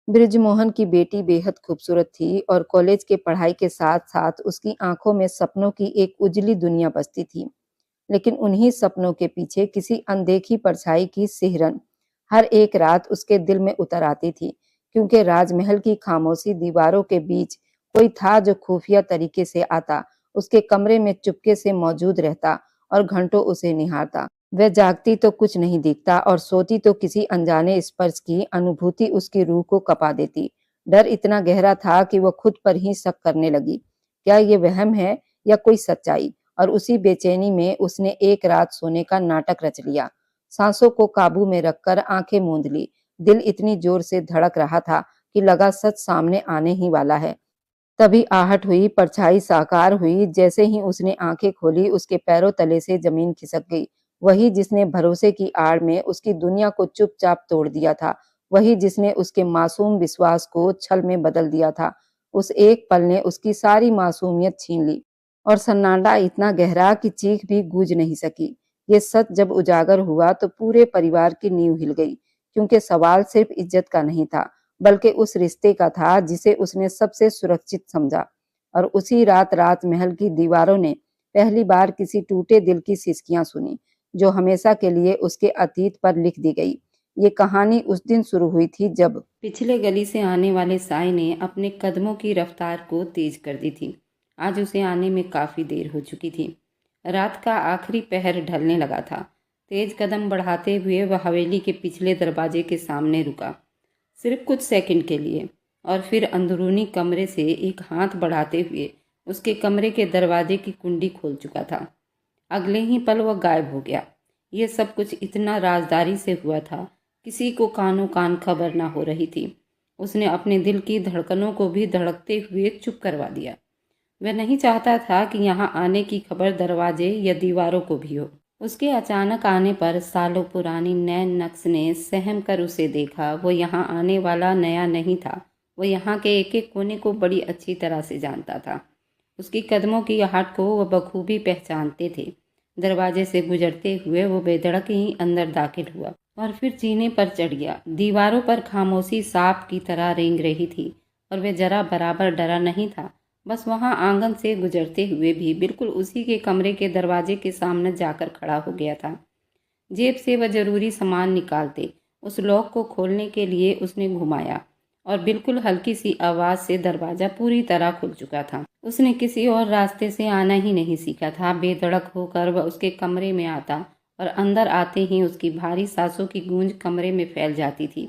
बृजमोहन की बेटी बेहद खूबसूरत थी और कॉलेज के पढ़ाई के साथ-साथ उसकी आंखों में सपनों की एक उजली दुनिया बसती थी। लेकिन उन्हीं सपनों के पीछे किसी अनदेखी परछाई की सिहरन हर एक रात उसके दिल में उतर आती थी, क्योंकि राजमहल की खामोशी दीवारों के बीच कोई था जो खुफिया तरीके से आता, उसके कमरे में चुपके से मौजूद रहता और घंटों उसे निहारता। वह जागती तो कुछ नहीं दिखता और सोती तो किसी अनजाने स्पर्श की अनुभूति उसकी रूह को कपा देती। डर इतना गहरा था कि वह खुद पर ही शक करने लगी, क्या ये वहम है या कोई सच्चाई? और उसी बेचैनी में उसने एक रात सोने का नाटक रच लिया। सांसों को काबू में रखकर आंखें मूंद ली। दिल इतनी जोर से धड़क रहा था कि लगा सच सामने आने ही वाला है। तभी आहट हुई, परछाई साकार हुई। जैसे ही उसने आंखें खोली, उसके पैरों तले से जमीन खिसक गई। वही जिसने भरोसे की आड़ में उसकी दुनिया को चुपचाप तोड़ दिया था, वही जिसने उसके मासूम विश्वास को छल में बदल दिया था। उस एक पल ने उसकी सारी मासूमियत छीन ली और सन्नाटा इतना गहरा कि चीख भी गूंज नहीं सकी। ये सच जब उजागर हुआ तो पूरे परिवार की नींव हिल गई, क्योंकि सवाल सिर्फ इज्जत का नहीं था, बल्कि उस रिश्ते का था जिसे उसने सबसे सुरक्षित समझा। और उसी रात राजमहल की दीवारों ने पहली बार किसी टूटे दिल की सिसकियां सुनी, जो हमेशा के लिए उसके अतीत पर लिख दी गई। ये कहानी उस दिन शुरू हुई थी जब पिछले गली से आने वाले साय ने अपने कदमों की रफ्तार को तेज कर दी थी। आज उसे आने में काफी देर हो चुकी थी। रात का आखिरी पहर ढलने लगा था। तेज कदम बढ़ाते हुए वह हवेली के पिछले दरवाजे के सामने रुका, सिर्फ कुछ सेकंड के लिए, और फिर अंदरूनी कमरे से एक हाथ बढ़ाते हुए उसके कमरे के दरवाजे की कुंडी खोल चुका था। अगले ही पल वह गायब हो गया। यह सब कुछ इतना राजदारी से हुआ था, किसी को कानों कान खबर ना हो रही थी। उसने अपने दिल की धड़कनों को भी धड़कते हुए चुप करवा दिया। वह नहीं चाहता था कि यहाँ आने की खबर दरवाजे या दीवारों को भी हो। उसके अचानक आने पर सालों पुरानी नैन नक्श ने सहम कर उसे देखा। वो यहाँ आने वाला नया नहीं था, वो यहाँ के एक एक कोने को बड़ी अच्छी तरह से जानता था। उसकी कदमों की आहट को वह बखूबी पहचानते थे। दरवाजे से गुजरते हुए वो बेधड़क ही अंदर दाखिल हुआ और फिर जीने पर चढ़ गया। दीवारों पर खामोशी सांप की तरह रेंग रही थी और वह जरा बराबर डरा नहीं था। बस वहां आंगन से गुजरते हुए भी बिल्कुल उसी के कमरे के दरवाजे के सामने जाकर खड़ा हो गया था। जेब से वह जरूरी सामान निकालते उस लॉक को खोलने के लिए उसने घुमाया और बिल्कुल हल्की सी आवाज से दरवाजा पूरी तरह खुल चुका था। उसने किसी और रास्ते से आना ही नहीं सीखा था। बेधड़क होकर वह उसके कमरे में आता और अंदर आते ही उसकी भारी सांसों की गूंज कमरे में फैल जाती थी।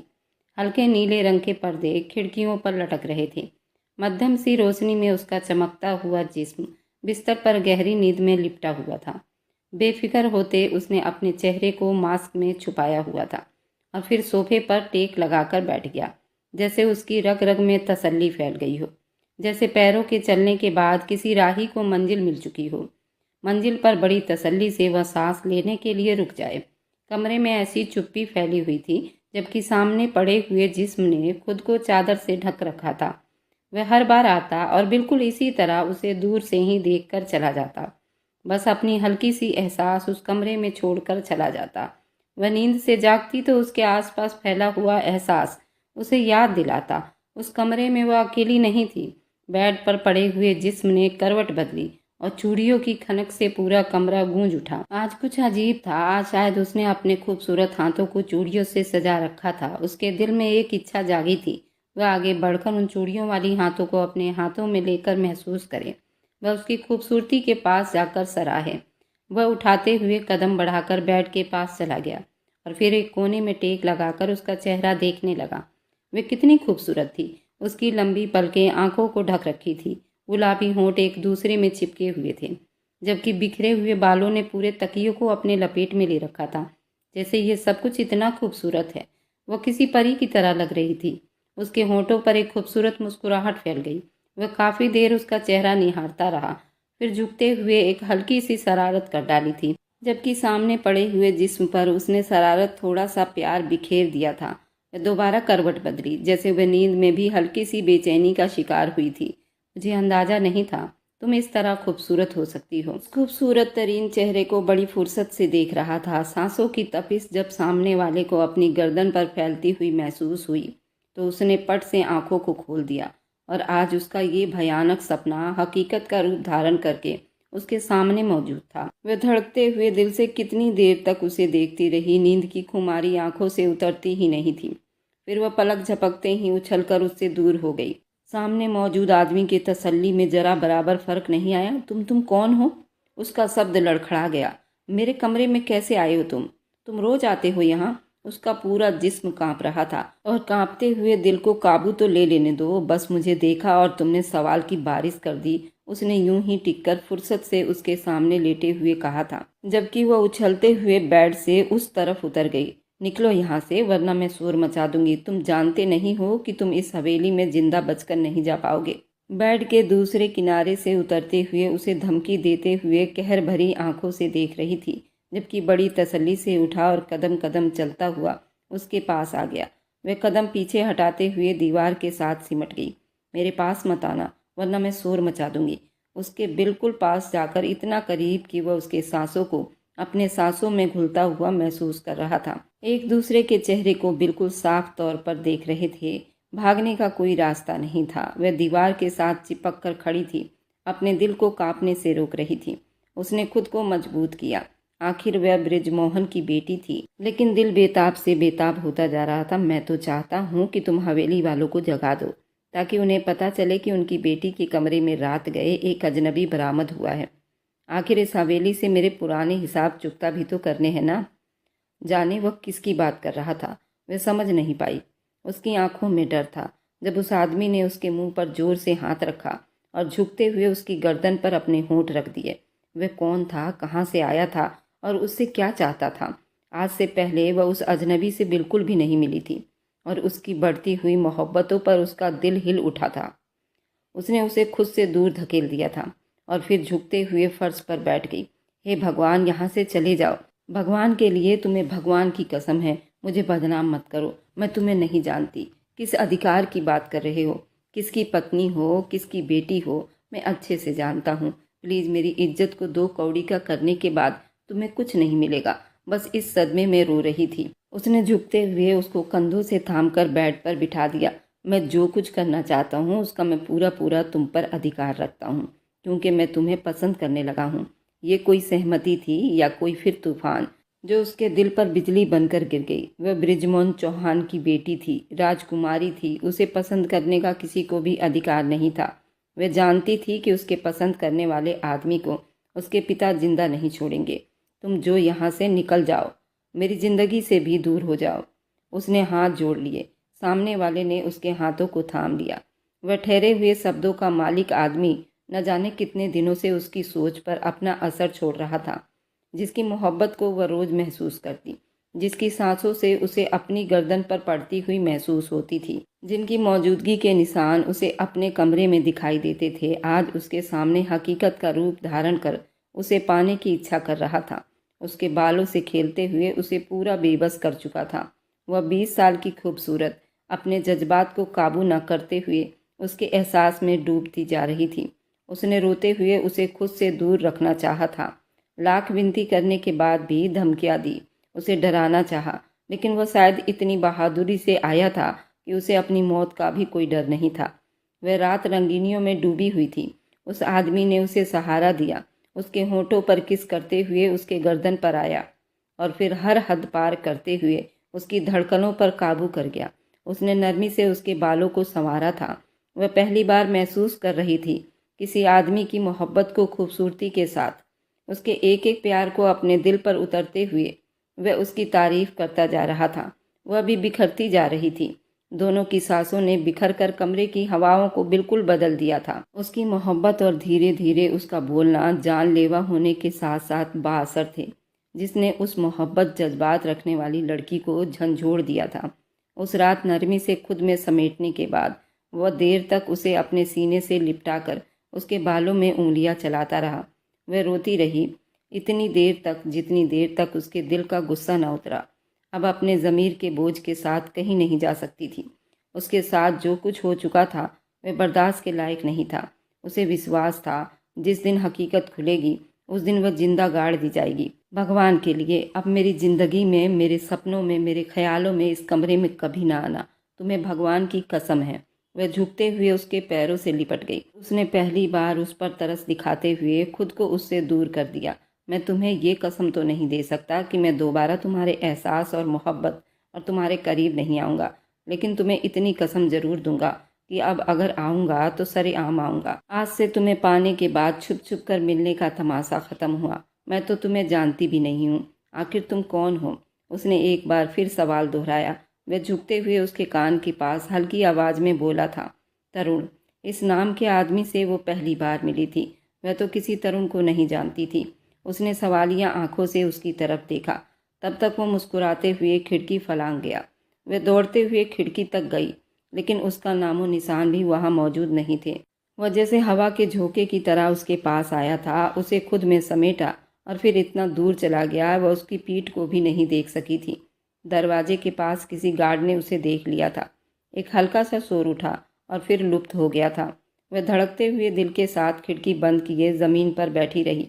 हल्के नीले रंग के पर्दे खिड़कियों पर लटक रहे थे। मध्यम सी रोशनी में उसका चमकता हुआ जिस्म बिस्तर पर गहरी नींद में लिपटा हुआ था। बेफिक्र होते उसने अपने चेहरे को मास्क में छुपाया हुआ था और फिर सोफे पर टेक लगाकर बैठ गया, जैसे उसकी रग रग में तसल्ली फैल गई हो, जैसे पैरों के चलने के बाद किसी राही को मंजिल मिल चुकी हो। मंजिल पर बड़ी तसल्ली से वह सांस लेने के लिए रुक जाए। कमरे में ऐसी चुप्पी फैली हुई थी जबकि सामने पड़े हुए जिस्म ने खुद को चादर से ढक रखा था। वह हर बार आता और बिल्कुल इसी तरह उसे दूर से ही देखकर चला जाता, बस अपनी हल्की सी एहसास उस कमरे में छोड़कर चला जाता। वह नींद से जागती तो उसके आसपास फैला हुआ एहसास उसे याद दिलाता, उस कमरे में वह अकेली नहीं थी। बेड पर पड़े हुए जिस्म ने करवट बदली और चूड़ियों की खनक से पूरा कमरा गूंज उठा। आज कुछ अजीब था। आज शायद उसने अपने खूबसूरत हाथों को चूड़ियों से सजा रखा था। उसके दिल में एक इच्छा जागी थी, वह आगे बढ़कर उन चूड़ियों वाली हाथों को अपने हाथों में लेकर महसूस करे, वह उसकी खूबसूरती के पास जाकर सराहे। वह उठाते हुए कदम बढ़ाकर बेड के पास चला गया और फिर एक कोने में टेक लगाकर उसका चेहरा देखने लगा। वह कितनी खूबसूरत थी। उसकी लंबी पलकें आंखों को ढक रखी थी, गुलाबी होंठ एक दूसरे में चिपके हुए थे, जबकि बिखरे हुए बालों ने पूरे तकियों को अपने लपेट में ले रखा था। जैसे ये सब कुछ इतना खूबसूरत है। वह किसी परी की तरह लग रही थी। उसके होठों पर एक खूबसूरत मुस्कुराहट फैल गई। वह काफी देर उसका चेहरा निहारता रहा, फिर झुकते हुए एक हल्की सी शरारत कर डाली थी, जबकि सामने पड़े हुए जिस्म पर उसने शरारत थोड़ा सा प्यार बिखेर दिया था। वह दोबारा करवट बदली, जैसे वह नींद में भी हल्की सी बेचैनी का शिकार हुई थी। मुझे अंदाजा नहीं था तुम इस तरह खूबसूरत हो सकती हो। खूबसूरत तरीन चेहरे को बड़ी फुर्सत से देख रहा था। सांसों की तपिश जब सामने वाले को अपनी गर्दन पर फैलती हुई महसूस हुई, तो उसने पट से आंखों को खोल दिया और आज उसका ये भयानक सपना हकीकत का रूप धारण करके उसके सामने मौजूद था। वह धड़कते हुए दिल से कितनी देर तक उसे देखती रही, नींद की खुमारी आंखों से उतरती ही नहीं थी। फिर वह पलक झपकते ही उछलकर उससे दूर हो गई। सामने मौजूद आदमी के तसल्ली में जरा बराबर फर्क नहीं आया। तुम कौन हो? उसका शब्द लड़खड़ा गया। मेरे कमरे में कैसे आए हो तुम रोज आते हो यहाँ? उसका पूरा जिस्म कांप रहा था। और कांपते हुए दिल को काबू तो ले लेने दो। बस मुझे देखा और तुमने सवाल की बारिश कर दी। उसने यूं ही टिककर फुर्सत से उसके सामने लेटे हुए कहा था, जबकि वह उछलते हुए बेड से उस तरफ उतर गई। निकलो यहाँ से, वरना मैं शोर मचा दूंगी। तुम जानते नहीं हो कि तुम इस हवेली में जिंदा बचकर नहीं जा पाओगे। बेड के दूसरे किनारे से उतरते हुए उसे धमकी देते हुए कहर भरी आंखों से देख रही थी, जबकि बड़ी तसल्ली से उठा और कदम कदम चलता हुआ उसके पास आ गया। वह कदम पीछे हटाते हुए दीवार के साथ सिमट गई। मेरे पास मत आना, वरना मैं शोर मचा दूंगी। उसके बिल्कुल पास जाकर इतना करीब कि वह उसके सांसों को अपने सांसों में घुलता हुआ महसूस कर रहा था। एक दूसरे के चेहरे को बिल्कुल साफ तौर पर देख रहे थे। भागने का कोई रास्ता नहीं था। वह दीवार के साथ चिपक कर खड़ी थी, अपने दिल को कांपने से रोक रही थी। उसने खुद को मजबूत किया। आखिर वह बृजमोहन की बेटी थी, लेकिन दिल बेताब से बेताब होता जा रहा था। मैं तो चाहता हूँ कि तुम हवेली वालों को जगा दो, ताकि उन्हें पता चले कि उनकी बेटी के कमरे में रात गए एक अजनबी बरामद हुआ है। आखिर इस हवेली से मेरे पुराने हिसाब चुकता भी तो करने हैं ना। जाने वह किसकी बात कर रहा था, वह समझ नहीं पाई। उसकी आंखों में डर था। जब उस आदमी ने उसके मुंह पर जोर से हाथ रखा और झुकते हुए उसकी गर्दन पर अपने होंठ रख दिए। वह कौन था, कहाँ से आया था और उससे क्या चाहता था? आज से पहले वह उस अजनबी से बिल्कुल भी नहीं मिली थी और उसकी बढ़ती हुई मोहब्बतों पर उसका दिल हिल उठा था। उसने उसे खुद से दूर धकेल दिया था और फिर झुकते हुए फर्श पर बैठ गई। हे भगवान, यहाँ से चले जाओ। भगवान के लिए, तुम्हें भगवान की कसम है, मुझे बदनाम मत करो। मैं तुम्हें नहीं जानती। किस अधिकार की बात कर रहे हो? किसकी पत्नी हो, किसकी बेटी हो, मैं अच्छे से जानता हूँ। प्लीज़, मेरी इज्जत को दो कौड़ी का करने के बाद तुम्हें कुछ नहीं मिलेगा। बस इस सदमे में रो रही थी। उसने झुकते हुए उसको कंधों से थामकर बेड पर बिठा दिया। मैं जो कुछ करना चाहता हूँ उसका मैं पूरा पूरा तुम पर अधिकार रखता हूँ, क्योंकि मैं तुम्हें पसंद करने लगा हूँ। ये कोई सहमति थी या कोई फिर तूफान जो उसके दिल पर बिजली बनकर गिर गई? वह बृजमोहन चौहान की बेटी थी, राजकुमारी थी। उसे पसंद करने का किसी को भी अधिकार नहीं था। वह जानती थी कि उसके पसंद करने वाले आदमी को उसके पिता जिंदा नहीं छोड़ेंगे। तुम जो यहाँ से निकल जाओ, मेरी जिंदगी से भी दूर हो जाओ। उसने हाथ जोड़ लिए। सामने वाले ने उसके हाथों को थाम लिया। वह ठहरे हुए शब्दों का मालिक आदमी न जाने कितने दिनों से उसकी सोच पर अपना असर छोड़ रहा था, जिसकी मोहब्बत को वह रोज महसूस करती, जिसकी सांसों से उसे अपनी गर्दन पर पड़ती हुई महसूस होती थी, जिनकी मौजूदगी के निशान उसे अपने कमरे में दिखाई देते थे। आज उसके सामने हकीकत का रूप धारण कर उसे पाने की इच्छा कर रहा था। उसके बालों से खेलते हुए उसे पूरा बेबस कर चुका था। वह 20 साल की खूबसूरत अपने जज्बात को काबू न करते हुए उसके एहसास में डूबती जा रही थी। उसने रोते हुए उसे खुद से दूर रखना चाहा था। लाख विनती करने के बाद भी धमकियां दी, उसे डराना चाहा, लेकिन वह शायद इतनी बहादुरी से आया था कि उसे अपनी मौत का भी कोई डर नहीं था। वह रात रंगीनियों में डूबी हुई थी। उस आदमी ने उसे सहारा दिया, उसके होठों पर किस करते हुए उसके गर्दन पर आया और फिर हर हद पार करते हुए उसकी धड़कनों पर काबू कर गया। उसने नरमी से उसके बालों को संवारा था। वह पहली बार महसूस कर रही थी किसी आदमी की मोहब्बत को खूबसूरती के साथ। उसके एक एक प्यार को अपने दिल पर उतरते हुए वह उसकी तारीफ करता जा रहा था। वह भी बिखरती जा रही थी। दोनों की सांसों ने बिखर कर कमरे की हवाओं को बिल्कुल बदल दिया था। उसकी मोहब्बत और धीरे धीरे उसका बोलना जानलेवा होने के साथ साथ बाअसर थे, जिसने उस मोहब्बत जज्बात रखने वाली लड़की को झंझोड़ दिया था। उस रात नरमी से खुद में समेटने के बाद वह देर तक उसे अपने सीने से लिपटा कर उसके बालों में उंगलियां चलाता रहा। वह रोती रही इतनी देर तक जितनी देर तक उसके दिल का गुस्सा न उतरा। अब अपने ज़मीर के बोझ के साथ कहीं नहीं जा सकती थी। उसके साथ जो कुछ हो चुका था वह बर्दाश्त के लायक नहीं था। उसे विश्वास था जिस दिन हकीकत खुलेगी उस दिन वह जिंदा गाड़ दी जाएगी। भगवान के लिए अब मेरी ज़िंदगी में, मेरे सपनों में, मेरे ख्यालों में, इस कमरे में कभी ना आना। तुम्हें भगवान की कसम है। वह झुकते हुए उसके पैरों से लिपट गई। उसने पहली बार उस पर तरस दिखाते हुए खुद को उससे दूर कर दिया। मैं तुम्हें ये कसम तो नहीं दे सकता कि मैं दोबारा तुम्हारे एहसास और मोहब्बत और तुम्हारे करीब नहीं आऊँगा, लेकिन तुम्हें इतनी कसम ज़रूर दूंगा कि अब अगर आऊँगा तो सरेआम आऊँगा। आज से तुम्हें पाने के बाद छुप छुप कर मिलने का तमाशा ख़त्म हुआ। मैं तो तुम्हें जानती भी नहीं हूँ। आखिर तुम कौन हो? उसने एक बार फिर सवाल दोहराया। वह झुकते हुए उसके कान के पास हल्की आवाज़ में बोला था, तरुण। इस नाम के आदमी से वो पहली बार मिली थी। वह तो किसी तरुण को नहीं जानती थी। उसने सवालिया आंखों से उसकी तरफ देखा। तब तक वो मुस्कुराते हुए खिड़की फलांग गया। वह दौड़ते हुए खिड़की तक गई, लेकिन उसका नामो निशान भी वहाँ मौजूद नहीं थे। वह जैसे हवा के झोंके की तरह उसके पास आया था, उसे खुद में समेटा और फिर इतना दूर चला गया वह उसकी पीठ को भी नहीं देख सकी थी। दरवाजे के पास किसी गार्ड ने उसे देख लिया था। एक हल्का सा शोर उठा और फिर लुप्त हो गया था। वह धड़कते हुए दिल के साथ खिड़की बंद किए ज़मीन पर बैठी रही।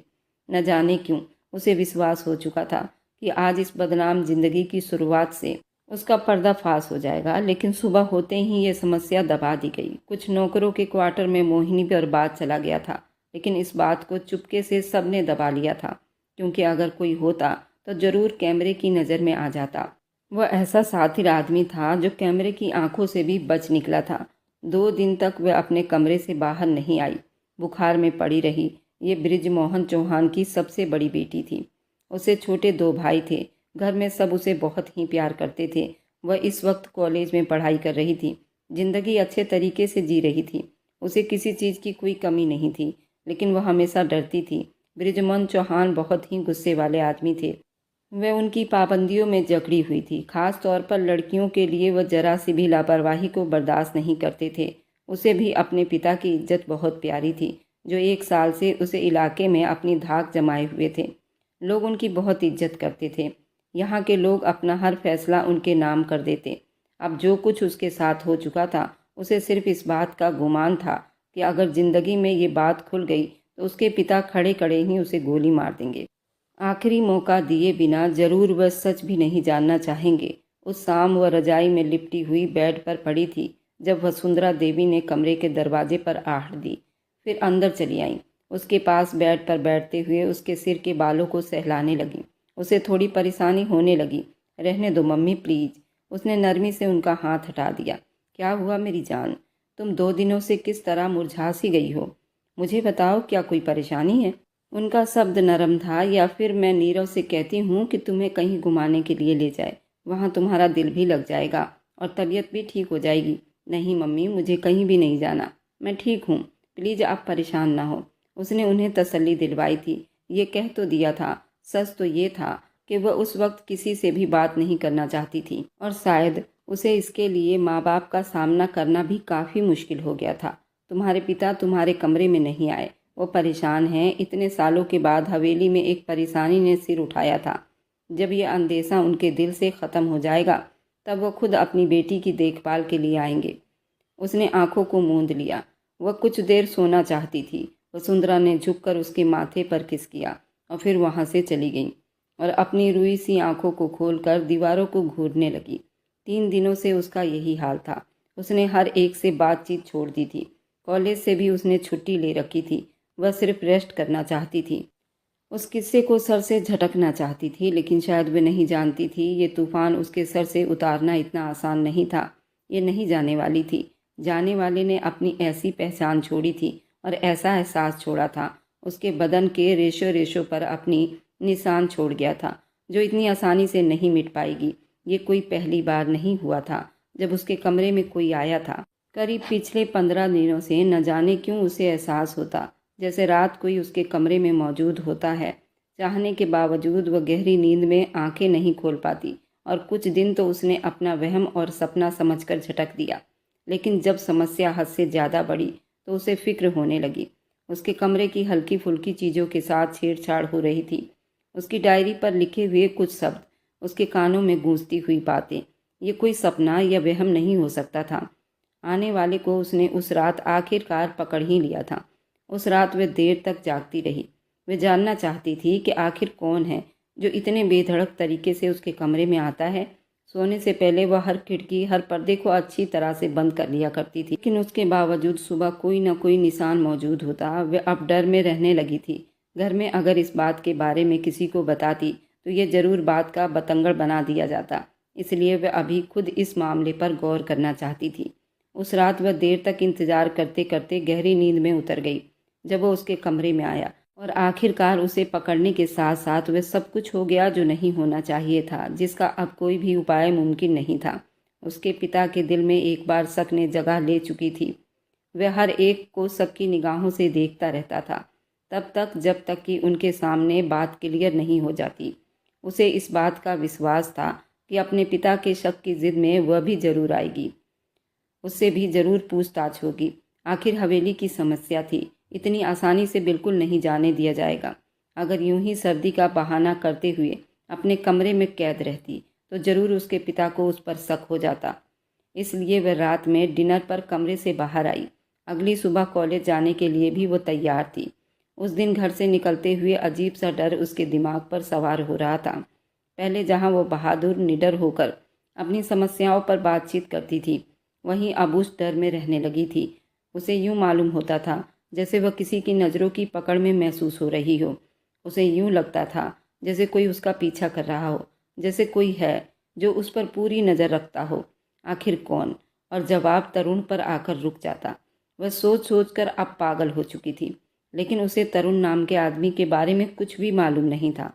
न जाने क्यों उसे विश्वास हो चुका था कि आज इस बदनाम जिंदगी की शुरुआत से उसका पर्दाफाश हो जाएगा, लेकिन सुबह होते ही ये समस्या दबा दी गई। कुछ नौकरों के क्वार्टर में मोहिनी पर बात चला गया था, लेकिन इस बात को चुपके से सबने दबा लिया था, क्योंकि अगर कोई होता तो जरूर कैमरे की नज़र में आ जाता। वह ऐसा साथिर आदमी था जो कैमरे की आंखों से भी बच निकला था। 2 दिन तक वह अपने कमरे से बाहर नहीं आई। बुखार में पड़ी रही। ये बृजमोहन चौहान की सबसे बड़ी बेटी थी। उसे छोटे 2 भाई थे। घर में सब उसे बहुत ही प्यार करते थे। वह इस वक्त कॉलेज में पढ़ाई कर रही थी। जिंदगी अच्छे तरीके से जी रही थी। उसे किसी चीज़ की कोई कमी नहीं थी, लेकिन वह हमेशा डरती थी। बृजमोहन चौहान बहुत ही गुस्से वाले आदमी थे। वह उनकी पाबंदियों में जकड़ी हुई थी। खास तौर पर लड़कियों के लिए वह जरा सी भी लापरवाही को बर्दाश्त नहीं करते थे। उसे भी अपने पिता की इज्जत बहुत प्यारी थी, जो 1 साल से उसे इलाके में अपनी धाक जमाए हुए थे। लोग उनकी बहुत इज्जत करते थे। यहाँ के लोग अपना हर फैसला उनके नाम कर देते। अब जो कुछ उसके साथ हो चुका था, उसे सिर्फ इस बात का गुमान था कि अगर जिंदगी में ये बात खुल गई तो उसके पिता खड़े खड़े ही उसे गोली मार देंगे। आखिरी मौका दिए बिना जरूर वह सच भी नहीं जानना चाहेंगे। उस शाम वह रजाई में लिपटी हुई बेड पर पड़ी थी जब वसुंधरा देवी ने कमरे के दरवाजे पर आहट दी। फिर अंदर चली आई। उसके पास बेड पर बैठते हुए उसके सिर के बालों को सहलाने लगी। उसे थोड़ी परेशानी होने लगी। रहने दो मम्मी प्लीज। उसने नरमी से उनका हाथ हटा दिया। क्या हुआ मेरी जान? तुम 2 दिनों से किस तरह मुरझा सी गई हो? मुझे बताओ, क्या कोई परेशानी है? उनका शब्द नरम था। या फिर मैं नीरव से कहती हूँ कि तुम्हें कहीं घुमाने के लिए ले जाए, वहाँ तुम्हारा दिल भी लग जाएगा और तबीयत भी ठीक हो जाएगी। नहीं मम्मी, मुझे कहीं भी नहीं जाना, मैं ठीक हूँ, प्लीज़ आप परेशान ना हो। उसने उन्हें तसल्ली दिलवाई थी। ये कह तो दिया था। सच तो ये था कि वह उस वक्त किसी से भी बात नहीं करना चाहती थी, और शायद उसे इसके लिए माँ बाप का सामना करना भी काफ़ी मुश्किल हो गया था। तुम्हारे पिता तुम्हारे कमरे में नहीं आए, वो परेशान हैं। इतने सालों के बाद हवेली में एक परेशानी ने सिर उठाया था। जब ये अंदेशा उनके दिल से ख़त्म हो जाएगा, तब वो खुद अपनी बेटी की देखभाल के लिए आएंगे। उसने आंखों को मूंद लिया। वह कुछ देर सोना चाहती थी। वसुंधरा ने झुककर उसके माथे पर किस किया और फिर वहाँ से चली गई और अपनी रुई सी आंखों को खोलकर दीवारों को घूरने लगी। 3 दिनों से उसका यही हाल था। उसने हर एक से बातचीत छोड़ दी थी। कॉलेज से भी उसने छुट्टी ले रखी थी। वह सिर्फ रेस्ट करना चाहती थी। उस किस्से को सर से झटकना चाहती थी, लेकिन शायद वह नहीं जानती थी ये तूफान उसके सर से उतारना इतना आसान नहीं था। ये नहीं जाने वाली थी। जाने वाले ने अपनी ऐसी पहचान छोड़ी थी और ऐसा एहसास छोड़ा था, उसके बदन के रेशों रेशों पर अपनी निशान छोड़ गया था, जो इतनी आसानी से नहीं मिट पाएगी। ये कोई पहली बार नहीं हुआ था जब उसके कमरे में कोई आया था। करीब पिछले 15 दिनों से न जाने क्यों उसे एहसास होता जैसे रात कोई उसके कमरे में मौजूद होता है। चाहने के बावजूद वह गहरी नींद में आंखें नहीं खोल पाती, और कुछ दिन तो उसने अपना वहम और सपना समझकर झटक दिया। लेकिन जब समस्या हद से ज़्यादा बढ़ी तो उसे फिक्र होने लगी। उसके कमरे की हल्की फुल्की चीज़ों के साथ छेड़छाड़ हो रही थी। उसकी डायरी पर लिखे हुए कुछ शब्द, उसके कानों में गूंजती हुई बातें। ये कोई सपना या वहम नहीं हो सकता था। आने वाले को उसने उस रात आखिरकार पकड़ ही लिया था। उस रात वह देर तक जागती रही। वह जानना चाहती थी कि आखिर कौन है जो इतने बेधड़क तरीके से उसके कमरे में आता है। सोने से पहले वह हर खिड़की, हर पर्दे को अच्छी तरह से बंद कर लिया करती थी, लेकिन उसके बावजूद सुबह कोई न कोई निशान मौजूद होता। वह अब डर में रहने लगी थी। घर में अगर इस बात के बारे में किसी को बताती तो ये जरूर बात का बतंगड़ बना दिया जाता। इसलिए वह अभी खुद इस मामले पर गौर करना चाहती थी। उस रात वह देर तक इंतजार करते करते गहरी नींद में उतर गई। जब वो उसके कमरे में आया और आखिरकार उसे पकड़ने के साथ साथ वह सब कुछ हो गया जो नहीं होना चाहिए था, जिसका अब कोई भी उपाय मुमकिन नहीं था। उसके पिता के दिल में एक बार शक ने जगह ले चुकी थी। वह हर एक को शक की निगाहों से देखता रहता था, तब तक जब तक कि उनके सामने बात क्लियर नहीं हो जाती। उसे इस बात का विश्वास था कि अपने पिता के शक की जिद में वह भी जरूर आएगी, उससे भी जरूर पूछताछ होगी। आखिर हवेली की समस्या थी, इतनी आसानी से बिल्कुल नहीं जाने दिया जाएगा। अगर यूं ही सर्दी का बहाना करते हुए अपने कमरे में कैद रहती तो जरूर उसके पिता को उस पर शक हो जाता। इसलिए वह रात में डिनर पर कमरे से बाहर आई। अगली सुबह कॉलेज जाने के लिए भी वो तैयार थी। उस दिन घर से निकलते हुए अजीब सा डर उसके दिमाग पर सवार हो रहा था। पहले जहां वो बहादुर निडर होकर अपनी समस्याओं पर बातचीत करती थी, वहीं अब उस डर में रहने लगी थी। उसे यूं मालूम होता था जैसे वह किसी की नज़रों की पकड़ में महसूस हो रही हो। उसे यूं लगता था जैसे कोई उसका पीछा कर रहा हो, जैसे कोई है जो उस पर पूरी नज़र रखता हो। आखिर कौन? और जवाब तरुण पर आकर रुक जाता। वह सोच सोच कर अब पागल हो चुकी थी, लेकिन उसे तरुण नाम के आदमी के बारे में कुछ भी मालूम नहीं था।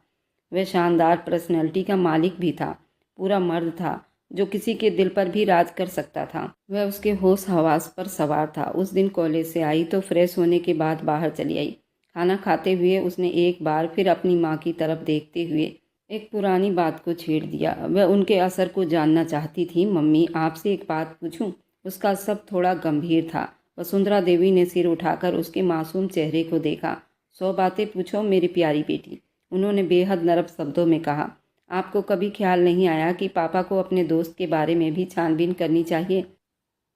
वह शानदार पर्सनैलिटी का मालिक भी था, पूरा मर्द था जो किसी के दिल पर भी राज कर सकता था। वह उसके होश हवास पर सवार था। उस दिन कॉलेज से आई तो फ्रेश होने के बाद बाहर चली आई। खाना खाते हुए उसने एक बार फिर अपनी माँ की तरफ देखते हुए एक पुरानी बात को छेड़ दिया। वह उनके असर को जानना चाहती थी। मम्मी, आपसे एक बात पूछूं? उसका सब थोड़ा गंभीर था। वसुंधरा देवी ने सिर उठाकर उसके मासूम चेहरे को देखा। 100 बातें पूछो मेरी प्यारी बेटी, उन्होंने बेहद नरम शब्दों में कहा। आपको कभी ख्याल नहीं आया कि पापा को अपने दोस्त के बारे में भी छानबीन करनी चाहिए?